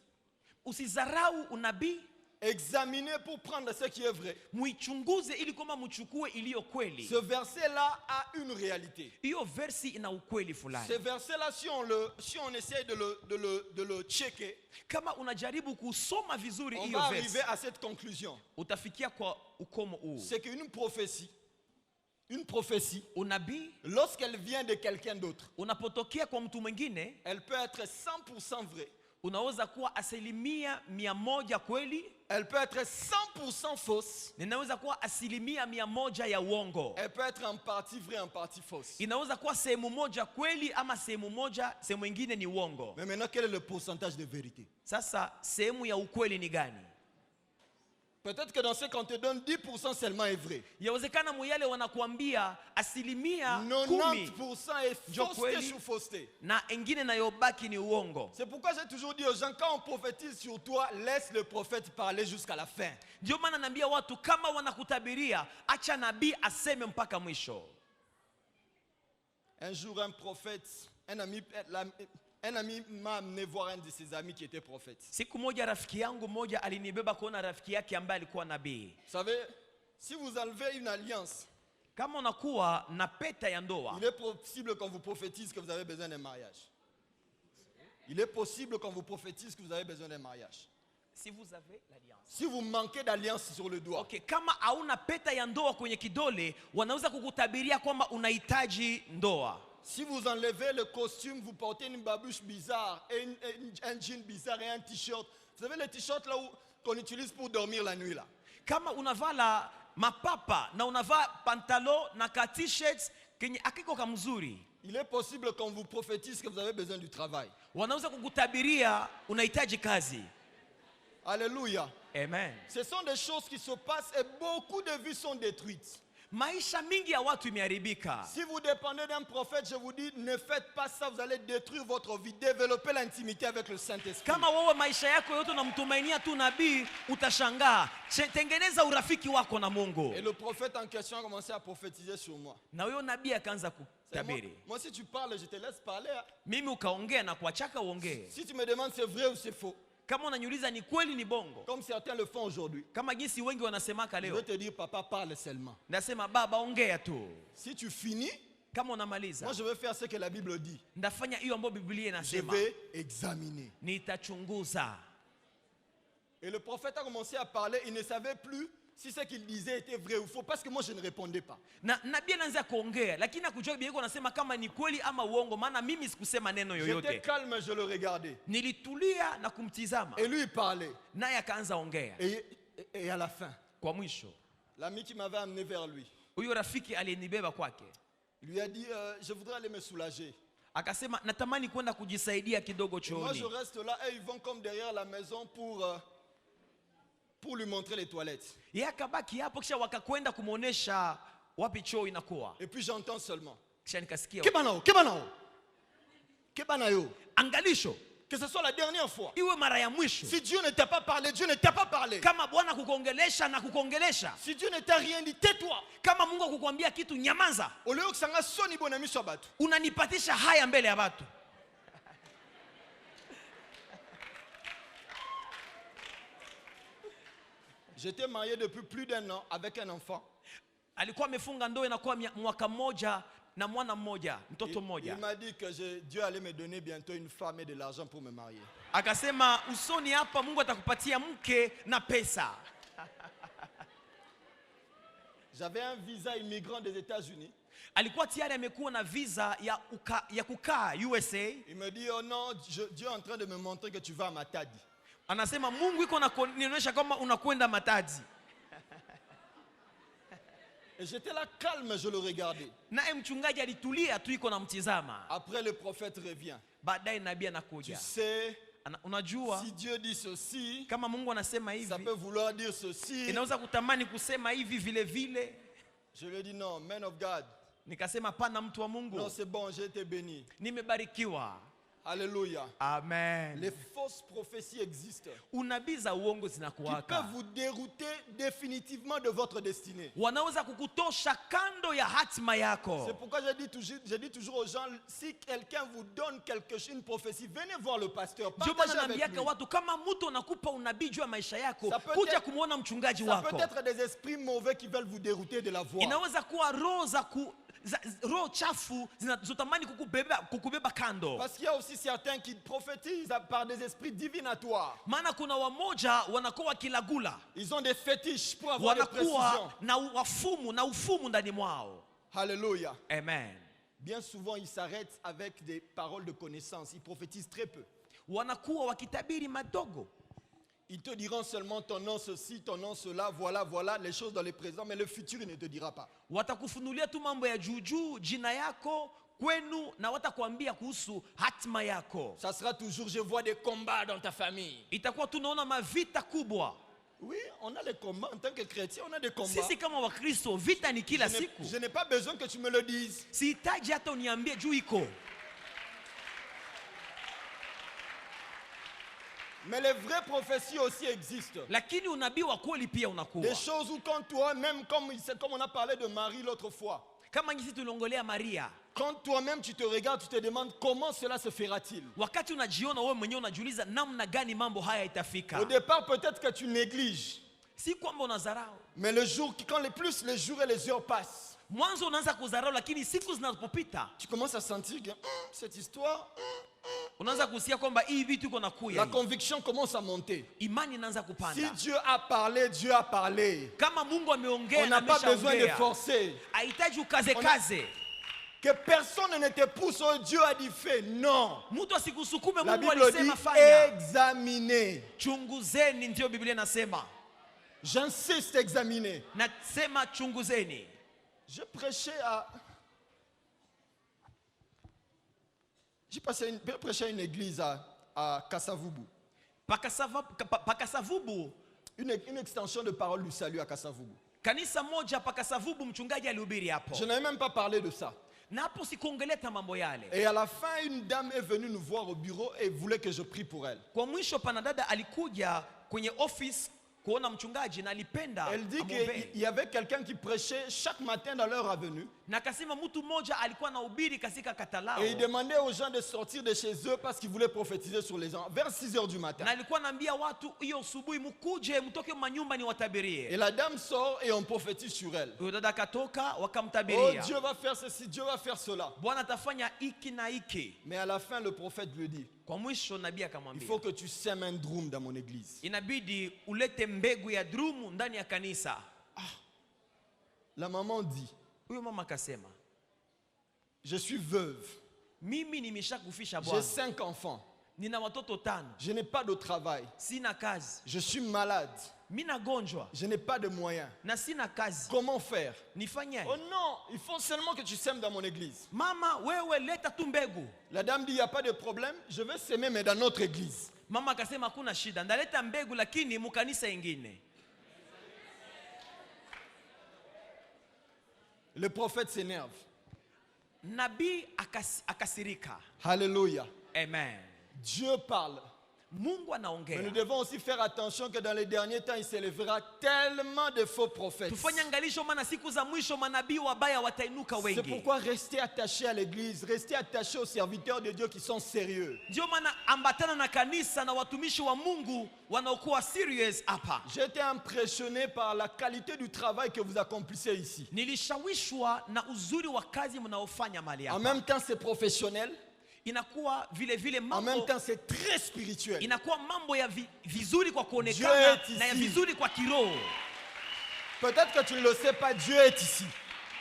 Speaker 2: usizarau unabii,
Speaker 1: Examinez pour prendre ce qui est vrai.
Speaker 2: muichunguze ili kwamba mchukue iliyo kweli.
Speaker 1: Ce verset-là a une réalité.
Speaker 2: Hiyo versi ina ukweli fulani.
Speaker 1: Ce verset-là, si on essaie de le checker,
Speaker 2: Kama unajaribu kusoma vizuri
Speaker 1: on
Speaker 2: hiyo
Speaker 1: va
Speaker 2: versi,
Speaker 1: arriver à cette conclusion.
Speaker 2: utafikia kwa ukomo huu.
Speaker 1: C'est qu'une prophétie,
Speaker 2: Unabii
Speaker 1: lorsqu'elle vient de quelqu'un d'autre,
Speaker 2: unapotokea kwa mtu mwingine,
Speaker 1: elle peut être 100% vraie.
Speaker 2: unaweza kuwa 100% kweli,
Speaker 1: Elle peut être 100% fausse.
Speaker 2: inaweza kuwa 100% ya uongo.
Speaker 1: Elle peut être en partie vraie, en partie fausse.
Speaker 2: Inaweza kuwa sehemu moja kweli ama sehemu nyingine ni uongo.
Speaker 1: Mais maintenant, quel est le pourcentage de vérité?
Speaker 2: Sasa sehemu ya ukweli ni gani?
Speaker 1: Peut-être que dans ce qu'on te donne, 10% seulement est vrai.
Speaker 2: Yawezekana muyale wanakuambia 10%
Speaker 1: 90% est fausseté
Speaker 2: kweli.
Speaker 1: sur fausseté.
Speaker 2: na engine nayobaki ni uongo.
Speaker 1: C'est pourquoi j'ai toujours dit aux gens, quand on prophétise sur toi, laisse le prophète parler jusqu'à la fin.
Speaker 2: Ndio maana naambia watu kama wanakutabiria, acha nabii aseme mpaka mwisho.
Speaker 1: Un jour, un prophète, un ami m'a amené voir un de ses amis qui était prophète.
Speaker 2: Siku moja rafiki yangu moja alinibeba kuona rafiki yake ambaye alikuwa nabii.
Speaker 1: Vous savez, si vous enlevez une alliance,
Speaker 2: Kama unakuwa na peta ya ndoa,
Speaker 1: il est possible qu'on vous prophétise que vous avez besoin d'un mariage. Il est possible qu'on vous prophétise que vous avez besoin d'un mariage.
Speaker 2: si vous avez l'alliance.
Speaker 1: Si vous manquez d'alliance sur le doigt,
Speaker 2: Okay, kama hauna peta ya ndoa kwenye kidole, wanaweza kukutabiria kwamba unahitaji ndoa.
Speaker 1: si vous enlevez le costume, vous portez une babouche bizarre, et un jean bizarre et un t-shirt. Vous savez les t-shirts là qu'on utilise pour dormir la nuit là.
Speaker 2: Kama unavala mapapa na unavaa pantalo na ka t-shirts kenye akiko kamzuri,
Speaker 1: Il est possible qu'on vous prophétise que vous avez besoin du travail.
Speaker 2: wanaweza kukutabiria unahitaji kazi.
Speaker 1: Alléluia.
Speaker 2: Amen.
Speaker 1: Ce sont des choses qui se passent et beaucoup de vies sont détruites.
Speaker 2: Maisha mingi ya watu imeharibika.
Speaker 1: Si vous dépendez d'un prophète, je vous dis, ne faites pas ça, vous allez détruire votre vie. Développez l'intimité avec le Saint-Esprit.
Speaker 2: Kama wewe maisha yako yote unamtumainia tu nabii, utashangaa. Tengeneza urafiki wako na Mungu.
Speaker 1: Et le prophète en question a commencé à prophétiser sur moi.
Speaker 2: Na huyo nabii akaanza
Speaker 1: Moi,
Speaker 2: kutabiri.
Speaker 1: moi, si tu parles, je te laisse parler.
Speaker 2: Mimi ukaongea na kuachaka uongee.
Speaker 1: Si tu me demandes c'est vrai ou c'est faux,
Speaker 2: Kama unaniuliza ni kweli ni bongo,
Speaker 1: comme certains le font aujourd'hui,
Speaker 2: kama jinsi wengi wanasemaka
Speaker 1: je
Speaker 2: leo,
Speaker 1: vais te dire, papa, parle seulement.
Speaker 2: nasema baba ongea tu.
Speaker 1: Si tu finis,
Speaker 2: Kama unamaliza,
Speaker 1: moi je vais faire ce que la Bible dit.
Speaker 2: ndafanya hiyo ambayo Biblia
Speaker 1: Je
Speaker 2: inasema.
Speaker 1: vais examiner.
Speaker 2: Nitachunguza.
Speaker 1: Et le prophète a commencé à parler, il ne savait plus si ce qu'il disait était vrai ou faux, parce que moi je ne répondais pas.
Speaker 2: Na nabii anaanza kuongea, lakini hakujua Biblia anasema kama ni kweli ama uongo, maana mimi sikusema neno
Speaker 1: J'étais
Speaker 2: yoyote.
Speaker 1: calme, je le regardais.
Speaker 2: Nilitulia na kumtizama,
Speaker 1: Et lui il parlait.
Speaker 2: naye akaanza ongea.
Speaker 1: Et à la fin,
Speaker 2: Kwa mwisho,
Speaker 1: l'ami qui m'avait amené vers lui,
Speaker 2: huyo rafiki aliyenibeba kwake
Speaker 1: il lui a dit, je voudrais aller me soulager.
Speaker 2: akasema, natamani kwenda kujisaidia kidogo
Speaker 1: Et moi je
Speaker 2: chooni.
Speaker 1: reste là et ils vont comme derrière la maison pour lui montrer les toilettes.
Speaker 2: Yeye akabaki hapo, kisha wakakwenda kumuonesha wapi choo inakuwa.
Speaker 1: Et puis j'entends seulement,
Speaker 2: Kisha nikasikia
Speaker 1: Kebanao, Kebanao, Kebanayo,
Speaker 2: angalisho,
Speaker 1: Que ce soit la dernière fois.
Speaker 2: iwe mara ya mwisho.
Speaker 1: Si Dieu ne t'a pas parlé, Dieu ne t'a pas parlé.
Speaker 2: Kama Bwana kukuongelesha na kukuongelesha.
Speaker 1: Si Dieu ne t'a rien dit, tais-toi.
Speaker 2: Kama Mungu akukwambia kitu, nyamaza.
Speaker 1: Au lieu que ça nga soni bonami sur batu.
Speaker 2: Unanipatisha haya mbele ya watu.
Speaker 1: J'étais marié depuis plus d'1 an avec un enfant.
Speaker 2: Alikuwa amefunga ndoa inakuwa mwaka mmoja na mwana mmoja, mtoto mmoja.
Speaker 1: Il m'a dit que Dieu allait me donner bientôt une femme et de l'argent pour me marier.
Speaker 2: Akasema usoni hapa Mungu atakupatia mke na pesa.
Speaker 1: J'avais un visa immigrant des États-Unis.
Speaker 2: Alikuwa tayari amekuwa na visa ya kukaa USA.
Speaker 1: Il me dit oh non, Dieu est en train de me montrer que tu vas à Matadi.
Speaker 2: Anasema Mungu iko nionyesha kama unakwenda Matadi.
Speaker 1: Et j'étais là calme, je le regardais.
Speaker 2: Naye mchungaji alitulia tu iko na mtizama.
Speaker 1: Après le prophète revient.
Speaker 2: Baadaye nabii
Speaker 1: Tu
Speaker 2: anakuja.
Speaker 1: sais,
Speaker 2: Unajua
Speaker 1: si Dieu dit ceci,
Speaker 2: kama Mungu anasema
Speaker 1: ça
Speaker 2: hivi,
Speaker 1: peut vouloir dire ceci.
Speaker 2: inaweza kutamani kusema hivi vile vile.
Speaker 1: Je lui ai dit non, man of God.
Speaker 2: Nikasema pana mtu wa Mungu.
Speaker 1: Non, c'est bon, j'ai été béni.
Speaker 2: Nimebarikiwa.
Speaker 1: Alléluia.
Speaker 2: Amen.
Speaker 1: Les fausses prophéties existent
Speaker 2: Unabii za uongo
Speaker 1: qui
Speaker 2: zinakuwaka.
Speaker 1: peuvent vous dérouter définitivement de votre destinée.
Speaker 2: Wanaweza kukutosha kando ya hatima
Speaker 1: C'est
Speaker 2: yako.
Speaker 1: pourquoi je dis toujours aux gens, si quelqu'un vous donne une prophétie, venez voir le pasteur.
Speaker 2: Ndio
Speaker 1: Partagez
Speaker 2: maana
Speaker 1: avec
Speaker 2: naambiaka
Speaker 1: lui.
Speaker 2: watu kama mtu anakupa unabii juu ya maisha yako,
Speaker 1: Ça peut
Speaker 2: kuja
Speaker 1: être-
Speaker 2: kumuona mchungaji
Speaker 1: Ça peut
Speaker 2: wako.
Speaker 1: être des esprits mauvais qui veulent vous dérouter de la voie.
Speaker 2: Inaweza kuwa roho chafu zinazotamani kukubeba kando.
Speaker 1: Parce qu'il y a aussi certains qui prophétisent par des esprits divinatoires.
Speaker 2: Maana kuna wamoja wanakuwa wakilagula,
Speaker 1: Ils ont des fétiches pour avoir des précisions.
Speaker 2: wanakuwa na ufumu ndani mwao.
Speaker 1: Alléluia.
Speaker 2: Amen.
Speaker 1: Bien souvent, ils s'arrêtent avec des paroles de connaissance. Ils prophétisent très peu.
Speaker 2: Wanakuwa wakitabiri madogo.
Speaker 1: Ils te diront seulement ton nom ceci, ton nom cela, voilà, voilà, les choses dans le présent, mais le futur, il ne te dira pas.
Speaker 2: Watakufunulia tu mambo ya juujuu, jina yako, kwenu, na watakwambia kuhusu hatima yako.
Speaker 1: Ça sera toujours, je vois des combats dans ta famille.
Speaker 2: Itakuwa tunaona mavita kubwa.
Speaker 1: Oui, on a les combats. En tant que chrétien, on a des combats.
Speaker 2: Sisi kama Wakristo, vita ni kila siku.
Speaker 1: Je n'ai pas besoin que tu me le dises.
Speaker 2: Sihitaji hata uniambie juu iko.
Speaker 1: Mais les vraies prophéties aussi existent.
Speaker 2: Lakini unabii wa kweli pia unakuwa.
Speaker 1: Des choses où quand toi-même, comme on a parlé de Marie l'autre fois,
Speaker 2: Kama ngisi tuliongelea Maria.
Speaker 1: quand toi-même tu te regardes, tu te demandes comment cela se fera-t-il.
Speaker 2: Wakati unajiona wewe mwenyewe unajiuliza namna gani mambo haya itafika.
Speaker 1: Au départ, peut-être que tu négliges.
Speaker 2: Si kwamba unadharau.
Speaker 1: Mais le jour, quand les jours et les heures passent,
Speaker 2: Mwanzo unaanza kudharau, lakini siku zinapopita
Speaker 1: tu commences à sentir que cette histoire,
Speaker 2: unaanza kusikia kwamba hii vitu iko nakuya.
Speaker 1: la conviction commence à monter.
Speaker 2: Imani inaanza kupanda.
Speaker 1: Si Dieu a parlé, Dieu a parlé.
Speaker 2: Kama Mungu ameongea
Speaker 1: On
Speaker 2: na
Speaker 1: n'a pas besoin de
Speaker 2: ameshaongea.
Speaker 1: forcer.
Speaker 2: Hahitaji ukaze.
Speaker 1: Que personne ne te pousse, oh Dieu a dit fait. Non.
Speaker 2: Mtu asikusukume,
Speaker 1: La
Speaker 2: Mungu
Speaker 1: Bible
Speaker 2: alisema
Speaker 1: dit
Speaker 2: fanya.
Speaker 1: examiner.
Speaker 2: Chunguzeni, ndio Biblia inasema.
Speaker 1: J'insiste, examiner.
Speaker 2: Nasema chunguzeni.
Speaker 1: Je prêchais à une église à Kassavubu.
Speaker 2: Pakasavubu.
Speaker 1: Une extension de parole du salut à Kassavubu.
Speaker 2: Kanisa moja Pakasavubu, mchungaji alihubiri hapo.
Speaker 1: Je n'avais même pas parlé de ça.
Speaker 2: Na hapo sikongeleta mambo yale.
Speaker 1: Et à la fin, une dame est venue nous voir au bureau et voulait que je prie pour elle.
Speaker 2: Kwa mwisho panadada alikuja kwenye office kuona mchungaji na alipenda
Speaker 1: Elle dit
Speaker 2: amwombee.
Speaker 1: qu'il y avait quelqu'un qui prêchait chaque matin dans leur avenue.
Speaker 2: Na akasema mtu mmoja alikuwa anahubiri katika katalao.
Speaker 1: Et il demandait aux gens de sortir de chez eux parce qu'ils voulaient prophétiser sur les gens vers 6 heures du matin.
Speaker 2: Na alikuwa anaambia watu hiyo asubuhi mkuje mtoke manyumba ni
Speaker 1: Et
Speaker 2: watabirie.
Speaker 1: la dame sort et on prophétise sur elle.
Speaker 2: Huyo dada katoka
Speaker 1: Oh,
Speaker 2: wakamtabiria.
Speaker 1: Dieu va faire ceci, Dieu va faire cela.
Speaker 2: Bwana atafanya hiki na hiki.
Speaker 1: Mais à la fin, le prophète lui dit,
Speaker 2: Kwa mwisho nabii
Speaker 1: il
Speaker 2: akamwambia,
Speaker 1: faut que tu sèmes un drum dans mon église.
Speaker 2: inabidi ulete mbegu ya drumu ndani ya kanisa.
Speaker 1: La maman dit,
Speaker 2: Huyo mama akasema,
Speaker 1: je suis veuve,
Speaker 2: mimi nimeshakufisha
Speaker 1: j'ai
Speaker 2: bwana.
Speaker 1: 5 enfants,
Speaker 2: Nina watoto 5.
Speaker 1: je n'ai pas de travail,
Speaker 2: Sina kazi.
Speaker 1: je suis malade,
Speaker 2: Mimi nagonjwa
Speaker 1: je n'ai pas de moyens.
Speaker 2: na sina kazi.
Speaker 1: Comment faire?
Speaker 2: Nifanye?
Speaker 1: Oh non, il faut seulement que tu sèmes dans mon église.
Speaker 2: Mama, wewe leta tu mbegu.
Speaker 1: La dame dit, il n'y a pas de problème, je vais s'aimer mais dans notre église.
Speaker 2: Mama akasema hakuna shida. Ndaleta mbegu lakini mukanisa ingine.
Speaker 1: Le prophète s'énerve.
Speaker 2: Nabii akasirika.
Speaker 1: Alléluia.
Speaker 2: Amen.
Speaker 1: Dieu parle.
Speaker 2: Mungu
Speaker 1: Mais nous
Speaker 2: anaongea.
Speaker 1: devons aussi faire attention que dans les derniers temps, il s'élèvera tellement de faux prophètes.
Speaker 2: Tufanye angalisho, maana siku za mwisho manabii wabaya watainuka
Speaker 1: C'est
Speaker 2: wengi.
Speaker 1: pourquoi restez attachés à l'église, restez attachés aux serviteurs de Dieu qui sont sérieux.
Speaker 2: Ndio maana ambatana na kanisa na watumishi wa Mungu wanaokuwa serious hapa.
Speaker 1: J'ai été impressionné par la qualité du travail que vous accomplissez ici.
Speaker 2: Nilishawishwa na uzuri wa kazi mnaofanya mahali
Speaker 1: En
Speaker 2: hapa.
Speaker 1: même temps, c'est professionnel.
Speaker 2: Inakuwa vile vile
Speaker 1: En même
Speaker 2: mambo,
Speaker 1: temps, c'est très spirituel.
Speaker 2: inakuwa mambo ya vizuri kwa
Speaker 1: Dieu
Speaker 2: kuonekana
Speaker 1: est
Speaker 2: na ya
Speaker 1: ici.
Speaker 2: vizuri kwa kiroho.
Speaker 1: Peut-être que tu ne le sais pas, Dieu est ici.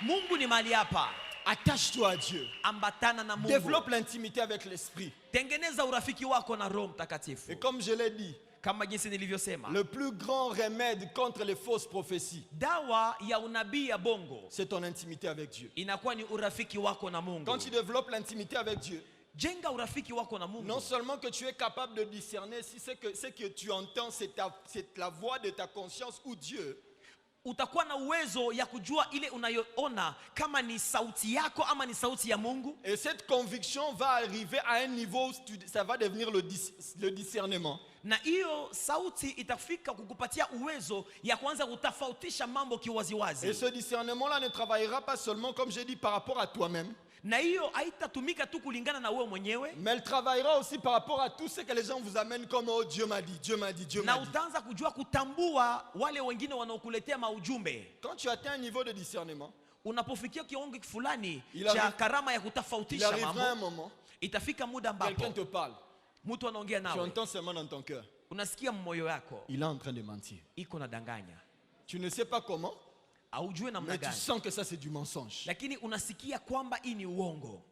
Speaker 2: Mungu ni mahali hapa.
Speaker 1: Attache-toi à Dieu.
Speaker 2: Ambatana na Mungu.
Speaker 1: Développe l'intimité avec l'Esprit.
Speaker 2: Tengeneza urafiki wako na Roho
Speaker 1: Et
Speaker 2: Mtakatifu.
Speaker 1: comme je l'ai dit,
Speaker 2: Kama jinsi nilivyosema,
Speaker 1: le plus grand remède contre les fausses prophéties,
Speaker 2: dawa ya unabii ya bongo
Speaker 1: c'est ton intimité avec Dieu.
Speaker 2: inakuwa ni urafiki wako na Mungu.
Speaker 1: Quand tu développes l'intimité avec Dieu,
Speaker 2: Jenga urafiki wako na Mungu.
Speaker 1: non seulement que tu es capable de discerner si ce que tu entends, c'est la voix de ta conscience ou Dieu,
Speaker 2: Utakuwa na uwezo ya kujua ile unayoona kama ni sauti yako ama ni sauti ya Mungu.
Speaker 1: et cette conviction va arriver à un niveau où ça va devenir le discernement.
Speaker 2: Na hiyo sauti itafika kukupatia uwezo ya kuanza kutofautisha mambo
Speaker 1: Et
Speaker 2: kiwaziwazi.
Speaker 1: ce discernement-là ne travaillera pas seulement, comme j'ai dit, par rapport à toi-même,
Speaker 2: Na hiyo haitatumika tu kulingana na wewe mwenyewe,
Speaker 1: mais elle travaillera aussi par rapport à tout ce que les gens vous amènent comme oh Dieu m'a dit, Dieu m'a dit, Dieu
Speaker 2: na
Speaker 1: m'a dit.
Speaker 2: utaanza kujua kutambua wale wengine wanaokuletea maujumbe.
Speaker 1: Quand tu atteins un niveau de discernement,
Speaker 2: Unapofikia kiwango fulani
Speaker 1: Il
Speaker 2: cha
Speaker 1: arrive-
Speaker 2: karama ya
Speaker 1: il
Speaker 2: kutofautisha
Speaker 1: arrivera un
Speaker 2: mambo,
Speaker 1: moment,
Speaker 2: itafika muda ambapo
Speaker 1: quelqu'un te parle,
Speaker 2: mtu anaongea
Speaker 1: tu
Speaker 2: nawe,
Speaker 1: entends seulement dans ton cœur,
Speaker 2: unasikia moyo yako
Speaker 1: il est en train de mentir.
Speaker 2: iko na danganya,
Speaker 1: Tu ne sais pas comment,
Speaker 2: aujue namna
Speaker 1: mais tu
Speaker 2: gani,
Speaker 1: sens que ça c'est du mensonge.
Speaker 2: lakini unasikia kwamba hii ni uongo.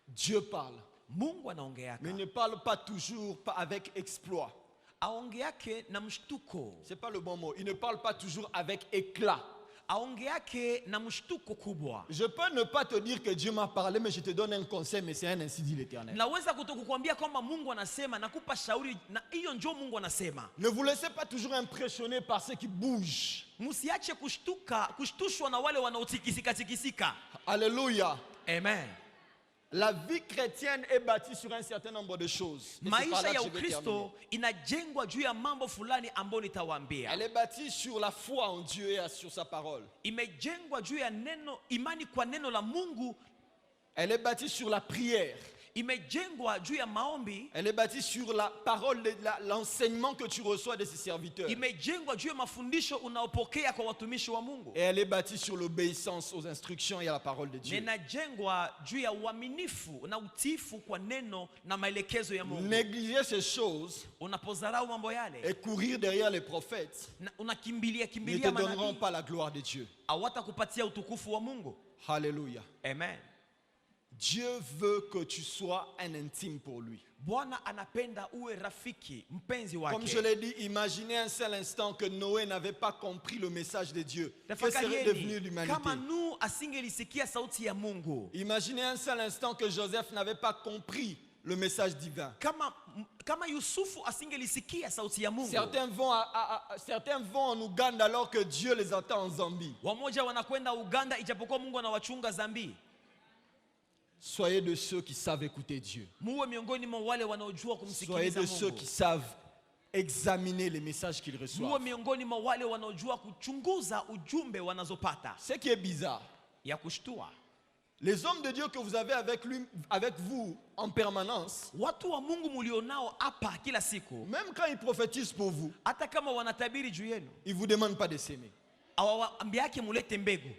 Speaker 1: Dieu parle,
Speaker 2: Mungu anaongeaka,
Speaker 1: mais il ne parle pas toujours pas avec exploit.
Speaker 2: aongeake na mshtuko,
Speaker 1: C'est pas le bon mot. Il ne parle pas toujours avec éclat.
Speaker 2: aongeake na mshtuko kubwa.
Speaker 1: Je peux ne pas te dire que Dieu m'a parlé, mais je te donne un conseil, mais c'est un ainsi dit l'Éternel.
Speaker 2: Naweza kutokukwambia kwamba Mungu anasema, nakupa shauri, na hiyo ndio Mungu anasema.
Speaker 1: Ne vous laissez pas toujours impressionner par ce qui bouge.
Speaker 2: Msiache kushtushwa na wale wanaotikisika tikisika.
Speaker 1: Alléluia.
Speaker 2: Amen.
Speaker 1: La vie chrétienne est bâtie sur un certain nombre de choses. Et c'est par
Speaker 2: Maisha
Speaker 1: là
Speaker 2: ya
Speaker 1: que je vais terminer.
Speaker 2: Ukristo inajengwa juu ya mambo fulani ambayo nitawaambia.
Speaker 1: Elle est bâtie sur la foi en Dieu et sur sa parole.
Speaker 2: Imejengwa juu ya neno, imani kwa neno la Mungu.
Speaker 1: Elle est bâtie sur la prière.
Speaker 2: Imejengwa juu ya maombi.
Speaker 1: Elle est bâtie sur la parole, l'enseignement que tu reçois de ses serviteurs.
Speaker 2: Imejengwa juu ya mafundisho unaopokea kwa watumishi wa Mungu.
Speaker 1: Et elle est bâtie sur l'obéissance aux instructions et à la parole de Dieu.
Speaker 2: Inajengwa juu ya uaminifu na utiifu kwa neno na maelekezo ya Mungu.
Speaker 1: Négliger ces choses
Speaker 2: Unapozarau mambo yale,
Speaker 1: et courir derrière les prophètes
Speaker 2: unakimbilia
Speaker 1: ne te
Speaker 2: kimbilia
Speaker 1: donneront
Speaker 2: manabii,
Speaker 1: pas la gloire de Dieu.
Speaker 2: hawatakupatia utukufu wa Mungu.
Speaker 1: Alléluia.
Speaker 2: Amen.
Speaker 1: Dieu veut que tu sois un intime pour lui.
Speaker 2: Bwana anapenda uwe rafiki, mpenzi
Speaker 1: Comme je
Speaker 2: wake.
Speaker 1: l'ai dit, imaginez un seul instant que Noé n'avait pas compris le message de Dieu. Que serait devenue
Speaker 2: Tafakarieni
Speaker 1: l'humanité?
Speaker 2: kama Nuhu asingelisikia sauti ya Mungu,
Speaker 1: Imaginez un seul instant que Joseph n'avait pas compris le message divin.
Speaker 2: kama Yusufu asingelisikia sauti ya Mungu.
Speaker 1: Certains vont en Ouganda alors que Dieu les attend en Zambie.
Speaker 2: Wamoja wanakwenda Uganda ijapokuwa Mungu anawachunga Zambi.
Speaker 1: Soyez de ceux qui savent écouter Dieu.
Speaker 2: Muwe miongoni mwa wale wanaojua
Speaker 1: Soyez
Speaker 2: kumsikiliza
Speaker 1: de ceux
Speaker 2: Mungu.
Speaker 1: qui savent examiner les messages qu'ils
Speaker 2: Muwe
Speaker 1: reçoivent.
Speaker 2: miongoni mwa wale wanaojua kuchunguza ujumbe wanazopata.
Speaker 1: Ce qui est bizarre,
Speaker 2: Ya kushtua,
Speaker 1: les hommes de Dieu que vous avez avec vous en permanence,
Speaker 2: watu wa Mungu mulionao hapa kila siku,
Speaker 1: même quand ils prophétisent pour vous,
Speaker 2: hata kama wanatabiri juu yenu,
Speaker 1: ils ne vous demandent pas de s'aimer.
Speaker 2: awaambiake mulete mbegu,
Speaker 1: Je ne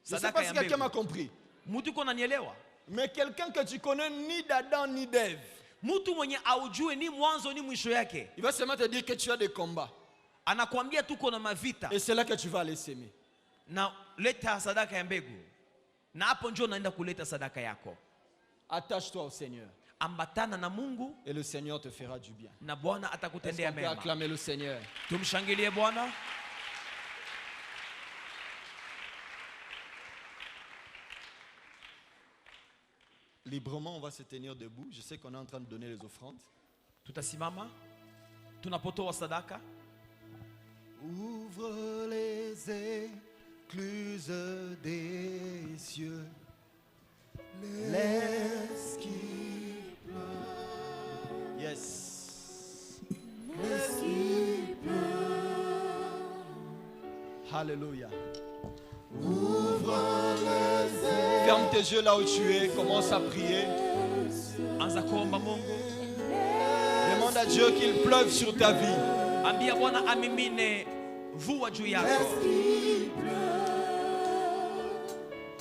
Speaker 1: sais
Speaker 2: sadaka
Speaker 1: pas
Speaker 2: ya
Speaker 1: si quelqu'un m'a
Speaker 2: mbegu.
Speaker 1: compris.
Speaker 2: Mtu uko nanielewa?
Speaker 1: Mais quelqu'un que tu connais ni d'Adam ni d'Ève,
Speaker 2: Mtu mwenye aujue ni mwanzo ni mwisho yake,
Speaker 1: il va seulement te dire que tu as des combats.
Speaker 2: anakuambia tuko na mavita
Speaker 1: Et c'est là que tu vas aller s'aimer.
Speaker 2: na leta sadaka ya mbegu, na hapo njoo naenda kuleta sadaka yako.
Speaker 1: Attache-toi au Seigneur
Speaker 2: Ambatana na Mungu
Speaker 1: et le Seigneur te fera du bien.
Speaker 2: na Bwana
Speaker 1: Est-ce
Speaker 2: atakutendea
Speaker 1: qu'on peut
Speaker 2: mema.
Speaker 1: acclamer le Seigneur?
Speaker 2: Tumshangilie Bwana.
Speaker 1: Librement, on va se tenir debout. Je sais qu'on est en train de donner les offrandes.
Speaker 2: Tutasimama tunapotoa sadaka.
Speaker 1: Ouvre les écluses des cieux. Les Alléluia. Ferme tes yeux là où tu es. Commence à prier.
Speaker 2: Anza kuomba Mungu.
Speaker 1: Demande à Dieu qu'il pleuve sur ta vie.
Speaker 2: Ambia Bwana amimine mvua juu yako.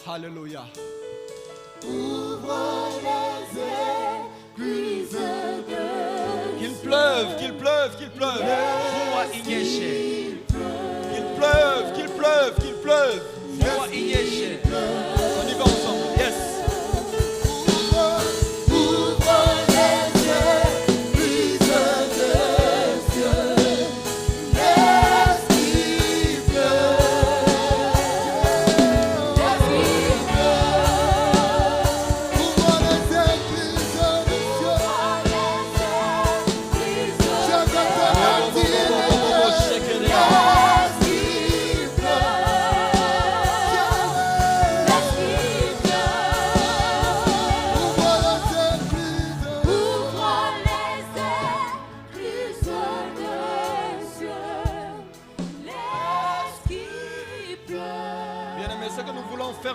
Speaker 1: Alléluia. Qu'il pleuve, qu'il pleuve, qu'il pleuve.
Speaker 2: Mvua inyeshe.
Speaker 1: Qu'il pleuve, qu'il pleuve, qu'il pleuve.
Speaker 2: Mvua inyeshe.
Speaker 1: On y va ensemble. Yes.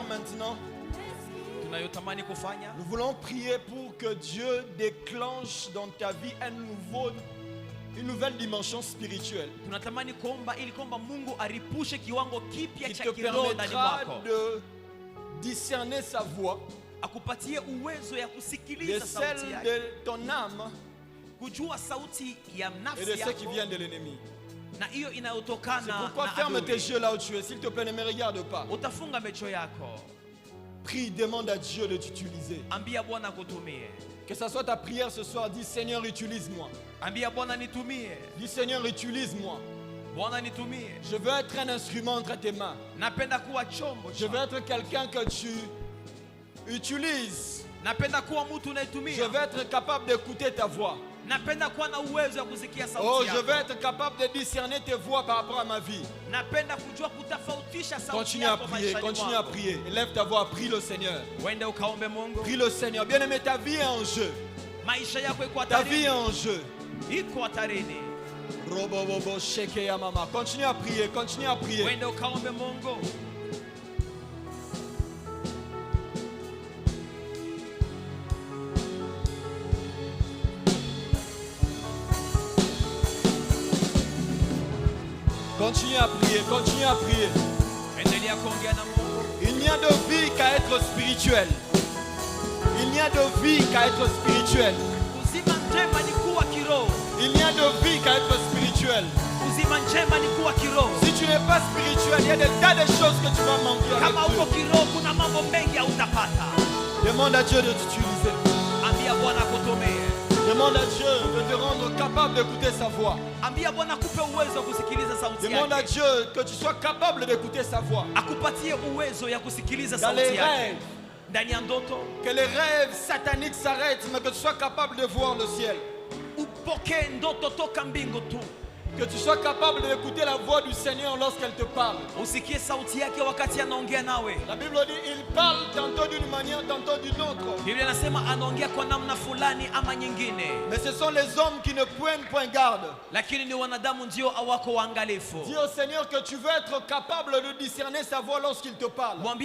Speaker 1: Maintenant, nous voulons prier pour que Dieu déclenche dans ta vie une nouvelle dimension spirituelle qui te permettra de discerner sa voix de celle de ton âme et de ce qui vient de l'ennemi. C'est pourquoi ferme tes yeux là où tu es. S'il te plaît, ne me regarde pas. Prie, demande à Dieu de t'utiliser. Que ce soit ta prière ce soir, dis Seigneur, utilise-moi. Dis Seigneur, utilise-moi. Je veux être un instrument entre tes mains. Je veux être quelqu'un que tu utilises. Je veux être capable d'écouter ta voix. Oh, je veux être capable de discerner tes voix par rapport à ma vie. Continue à prier, continue à prier. Lève ta voix, prie le Seigneur. Prie le Seigneur. Bien-aimé, ta vie est en jeu. Ta vie est en jeu. Continue à prier, continue à prier. Continue à prier, continue à prier. Il n'y a de vie qu'à être spirituel. Il n'y a de vie qu'à être spirituel. Il n'y a de vie qu'à être spirituel. Si tu n'es pas spirituel, il y a des tas de choses que tu vas manquer avec Dieu. Demande à Dieu de t'utiliser. Demande à Dieu de te rendre capable d'écouter sa voix. Demande à Dieu que tu sois capable d'écouter sa voix. Dans les rêves, que les rêves sataniques s'arrêtent, mais que tu sois capable de voir le ciel. Que tu sois capable d'écouter la voix du Seigneur lorsqu'elle te parle. La Bible dit il parle tantôt d'une manière, tantôt d'une autre. Mais ce sont les hommes qui ne prennent point garde. Dis au Seigneur que tu veux être capable de discerner sa voix lorsqu'il te parle. Même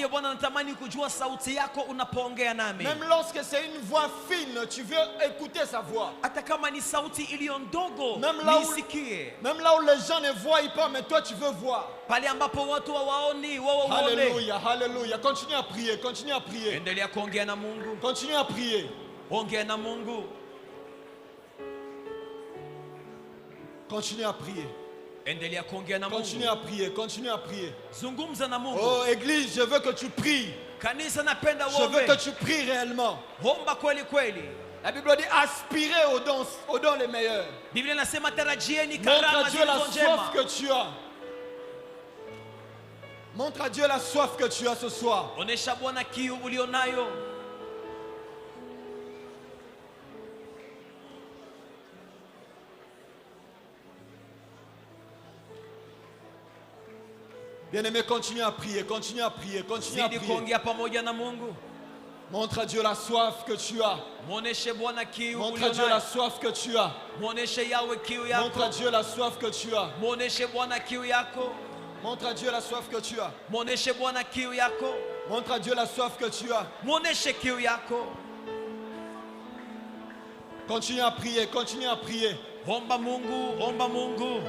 Speaker 1: lorsque c'est une voix fine, tu veux écouter sa voix. Même là où les gens ne voient pas, mais toi tu veux voir. Alléluia, alléluia. Continue à prier, continue à prier. Continue à prier. Continue à prier. Continue à prier, continue à prier. Oh Église, je veux que tu pries. Je veux que tu pries réellement. La Bible dit aspirer aux dons les meilleurs. Montre à Dieu la soif que tu as. Montre à Dieu la soif que tu as ce soir. Bien-aimé, continue à prier, continue à prier, continue à prier. Montre à Dieu la soif que tu as. Montre à Dieu la soif que tu as. Montre à Dieu la soif que tu as. Montre à Dieu la soif que tu as.
Speaker 2: Muoneshe Bwana kiu yako.
Speaker 1: Montre à Dieu la soif que tu as.
Speaker 2: Muoneshe kiu yako.
Speaker 1: Continue à prier, continue à prier.
Speaker 2: Omba Mungu, omba Mungu.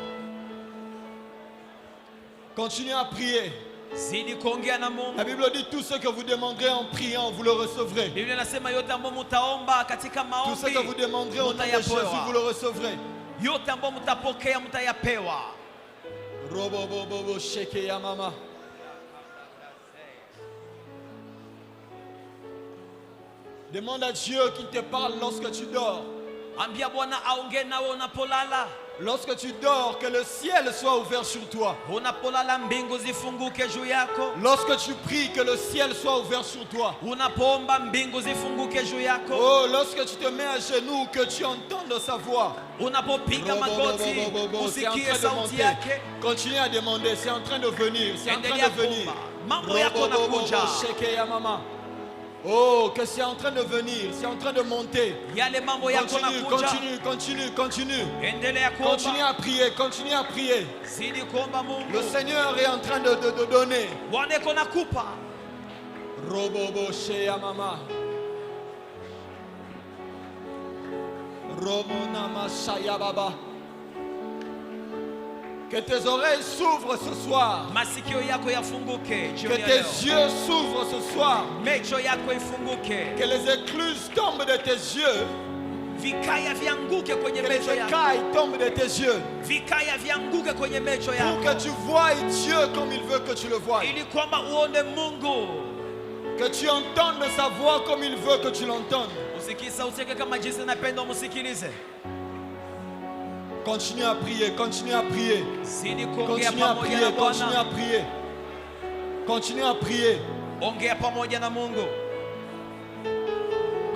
Speaker 1: Continue à prier.
Speaker 2: Zidi kuongea na
Speaker 1: La
Speaker 2: Mungu.
Speaker 1: Bible dit tout ce que vous demanderez en priant, vous le recevrez.
Speaker 2: Biblia inasema yote ambayo mtaomba katika
Speaker 1: Tout ce
Speaker 2: maombi
Speaker 1: que vous demanderez au nom de Jésus, vous le recevrez.
Speaker 2: yote ambayo mtapokea mtayapewa.
Speaker 1: Robo bobo bo sheke ya mama. Demande à Dieu qu'il te parle lorsque tu dors.
Speaker 2: Ambia Bwana aongee nawe unapolala.
Speaker 1: Lorsque tu dors, que le ciel soit ouvert sur toi.
Speaker 2: Unapolala mbingu zifunguke juu yako.
Speaker 1: Lorsque tu pries, que le ciel soit ouvert sur toi.
Speaker 2: Unapoomba mbingu zifunguke juu yako.
Speaker 1: Oh, lorsque tu te mets à genoux, que tu entendes sa voix.
Speaker 2: Unapopiga magoti
Speaker 1: C'est en
Speaker 2: usikie
Speaker 1: train de
Speaker 2: sauti
Speaker 1: monter.
Speaker 2: yake.
Speaker 1: Continue à demander, c'est en train de venir. C'est en train
Speaker 2: Endelea
Speaker 1: de venir.
Speaker 2: kuomba. Mambo yako nakuja.
Speaker 1: Sheke ya mama. Oh, que c'est en train de venir, c'est en train de monter.
Speaker 2: Yale mambo yako
Speaker 1: Continue,
Speaker 2: nakuja.
Speaker 1: continue, continue, continue.
Speaker 2: Endelea
Speaker 1: Continue
Speaker 2: kuomba.
Speaker 1: à prier, continue à prier.
Speaker 2: Zidi kuomba Mungu.
Speaker 1: Le Seigneur est en train de donner.
Speaker 2: Bwana iko nakupa.
Speaker 1: Robobo ya mama. Romonama shaya baba. Que tes oreilles s'ouvrent ce soir.
Speaker 2: Masikio yako yafunguke
Speaker 1: Que
Speaker 2: jioni ya
Speaker 1: tes
Speaker 2: leo.
Speaker 1: yeux s'ouvrent ce soir.
Speaker 2: Mecho yako ifunguke.
Speaker 1: Que les écluses tombent de tes yeux.
Speaker 2: Vikaya vianguke kwenye
Speaker 1: Que les
Speaker 2: mecho yako.
Speaker 1: écailles tombent de tes yeux.
Speaker 2: Vikaya vianguke kwenye mecho
Speaker 1: Pour
Speaker 2: yako.
Speaker 1: que tu voies Dieu comme il veut que tu le voies.
Speaker 2: Ili kwamba uone Mungu.
Speaker 1: Que tu entendes sa voix comme il veut que tu l'entendes.
Speaker 2: Usikie sauti yake kama jinsi napenda umusikilize.
Speaker 1: Continue à prier, continue à prier.
Speaker 2: Zidi kuongea
Speaker 1: Continue à
Speaker 2: pamoja na
Speaker 1: prier, continue à
Speaker 2: Bwana.
Speaker 1: prier. Continue à prier.
Speaker 2: Ongea pamoja na Mungu.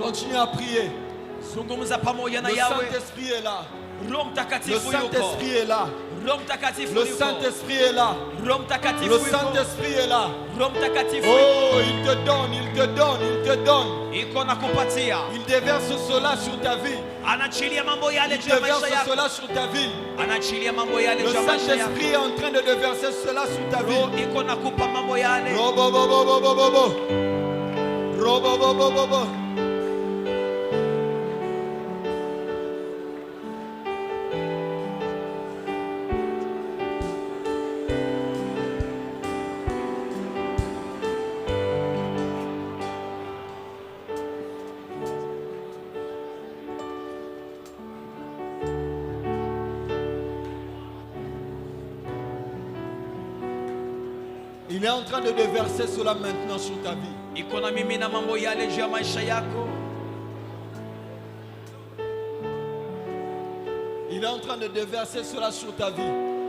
Speaker 1: Continue à prier.
Speaker 2: Zungumza pamoja na
Speaker 1: Le
Speaker 2: Yahweh.
Speaker 1: Saint-Esprit est là.
Speaker 2: Roho
Speaker 1: Le
Speaker 2: Mtakatifu yuko.
Speaker 1: Saint-Esprit est là.
Speaker 2: Roho Mtakatifu
Speaker 1: Le
Speaker 2: yuko.
Speaker 1: Saint-Esprit est là.
Speaker 2: Roho Mtakatifu
Speaker 1: Le
Speaker 2: yuko.
Speaker 1: Saint-Esprit est là.
Speaker 2: Roho Mtakatifu yuko.
Speaker 1: Oh, il te donne, il te donne, il te donne.
Speaker 2: Iko nakupatia.
Speaker 1: Il déverse cela sur ta vie.
Speaker 2: Anachilia mambo yale
Speaker 1: Il
Speaker 2: juu ya
Speaker 1: déverse
Speaker 2: maisha yako.
Speaker 1: cela sur ta vie.
Speaker 2: Anachilia mambo yale
Speaker 1: Le
Speaker 2: juu ya maisha yako.
Speaker 1: Saint-Esprit est en train de déverser cela sur ta
Speaker 2: Roho
Speaker 1: vie.
Speaker 2: iko nakupa mambo yale.
Speaker 1: Robobobobobobobo. Robobobobobobo. Il est en train de déverser cela maintenant sur ta vie.
Speaker 2: Iko na mimi na mambo yale juu ya maisha yako.
Speaker 1: Il est en train de déverser cela sur ta vie.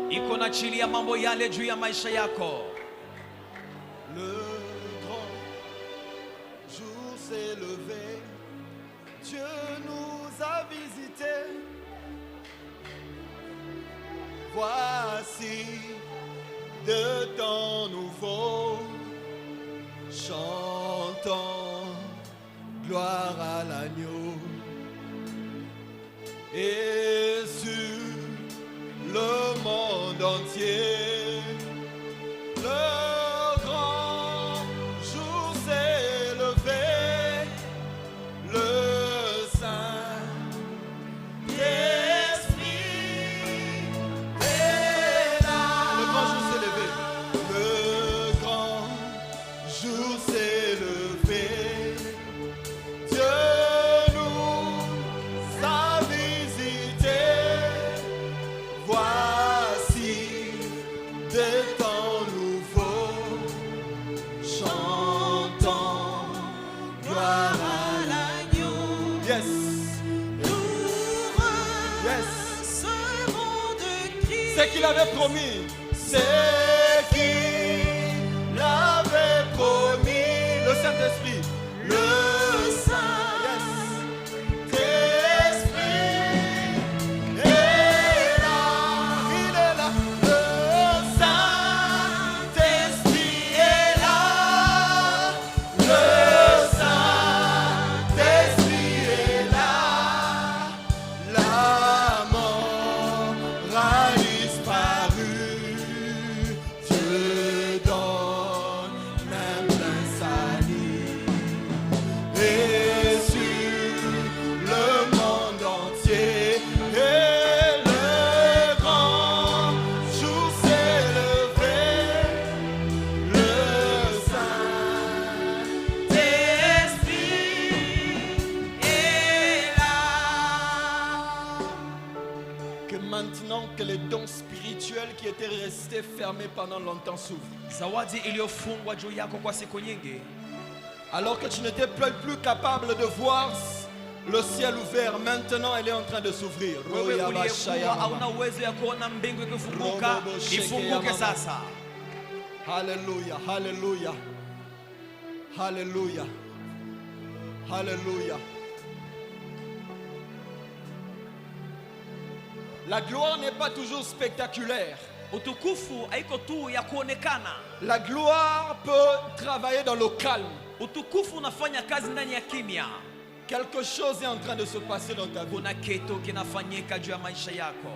Speaker 2: Iko na chilia mambo yale juu ya maisha yako.
Speaker 1: Le grand jour s'est levé. Dieu nous a visités. Voici de temps nouveau. Chantons gloire à l'agneau. Et sur le monde entier, le grand jour s'est levé, le Saint-Esprit est là. Le grand jour s'est levé, le grand jour s'est levé. Dieu nous a visités. Voici des temps nouveaux. Chantons gloire à l'agneau. Yes. Yes. C'est qu'il avait promis. C'est qu'il avait promis. Le Saint-Esprit. Le Saint-Esprit est là. Il est là. Le Saint-Esprit est là. Le Saint-Esprit est là. La mort a disparu. les dons spirituels qui étaient restés fermés pendant longtemps s'ouvrent.
Speaker 2: Zawadi iliyofungwa juu yako kwa siku nyingi.
Speaker 1: Alors que tu n'étais plus capable de voir le ciel ouvert, maintenant elle est en train de s'ouvrir.
Speaker 2: Wewe uliyekuwa hauna uwezo ya kuona mbingu ikifunguka, ifunguke sasa.
Speaker 1: Alléluia, alléluia. Alléluia. Alléluia. La gloire n'est pas toujours spectaculaire.
Speaker 2: Utukufu haiko tu ya kuonekana.
Speaker 1: La gloire peut travailler dans le calme.
Speaker 2: Utukufu unafanya kazi ndani ya kimya.
Speaker 1: Quelque chose est en train de se passer dans ta vie.
Speaker 2: Kuna kitu kinafanyika juu ya maisha yako.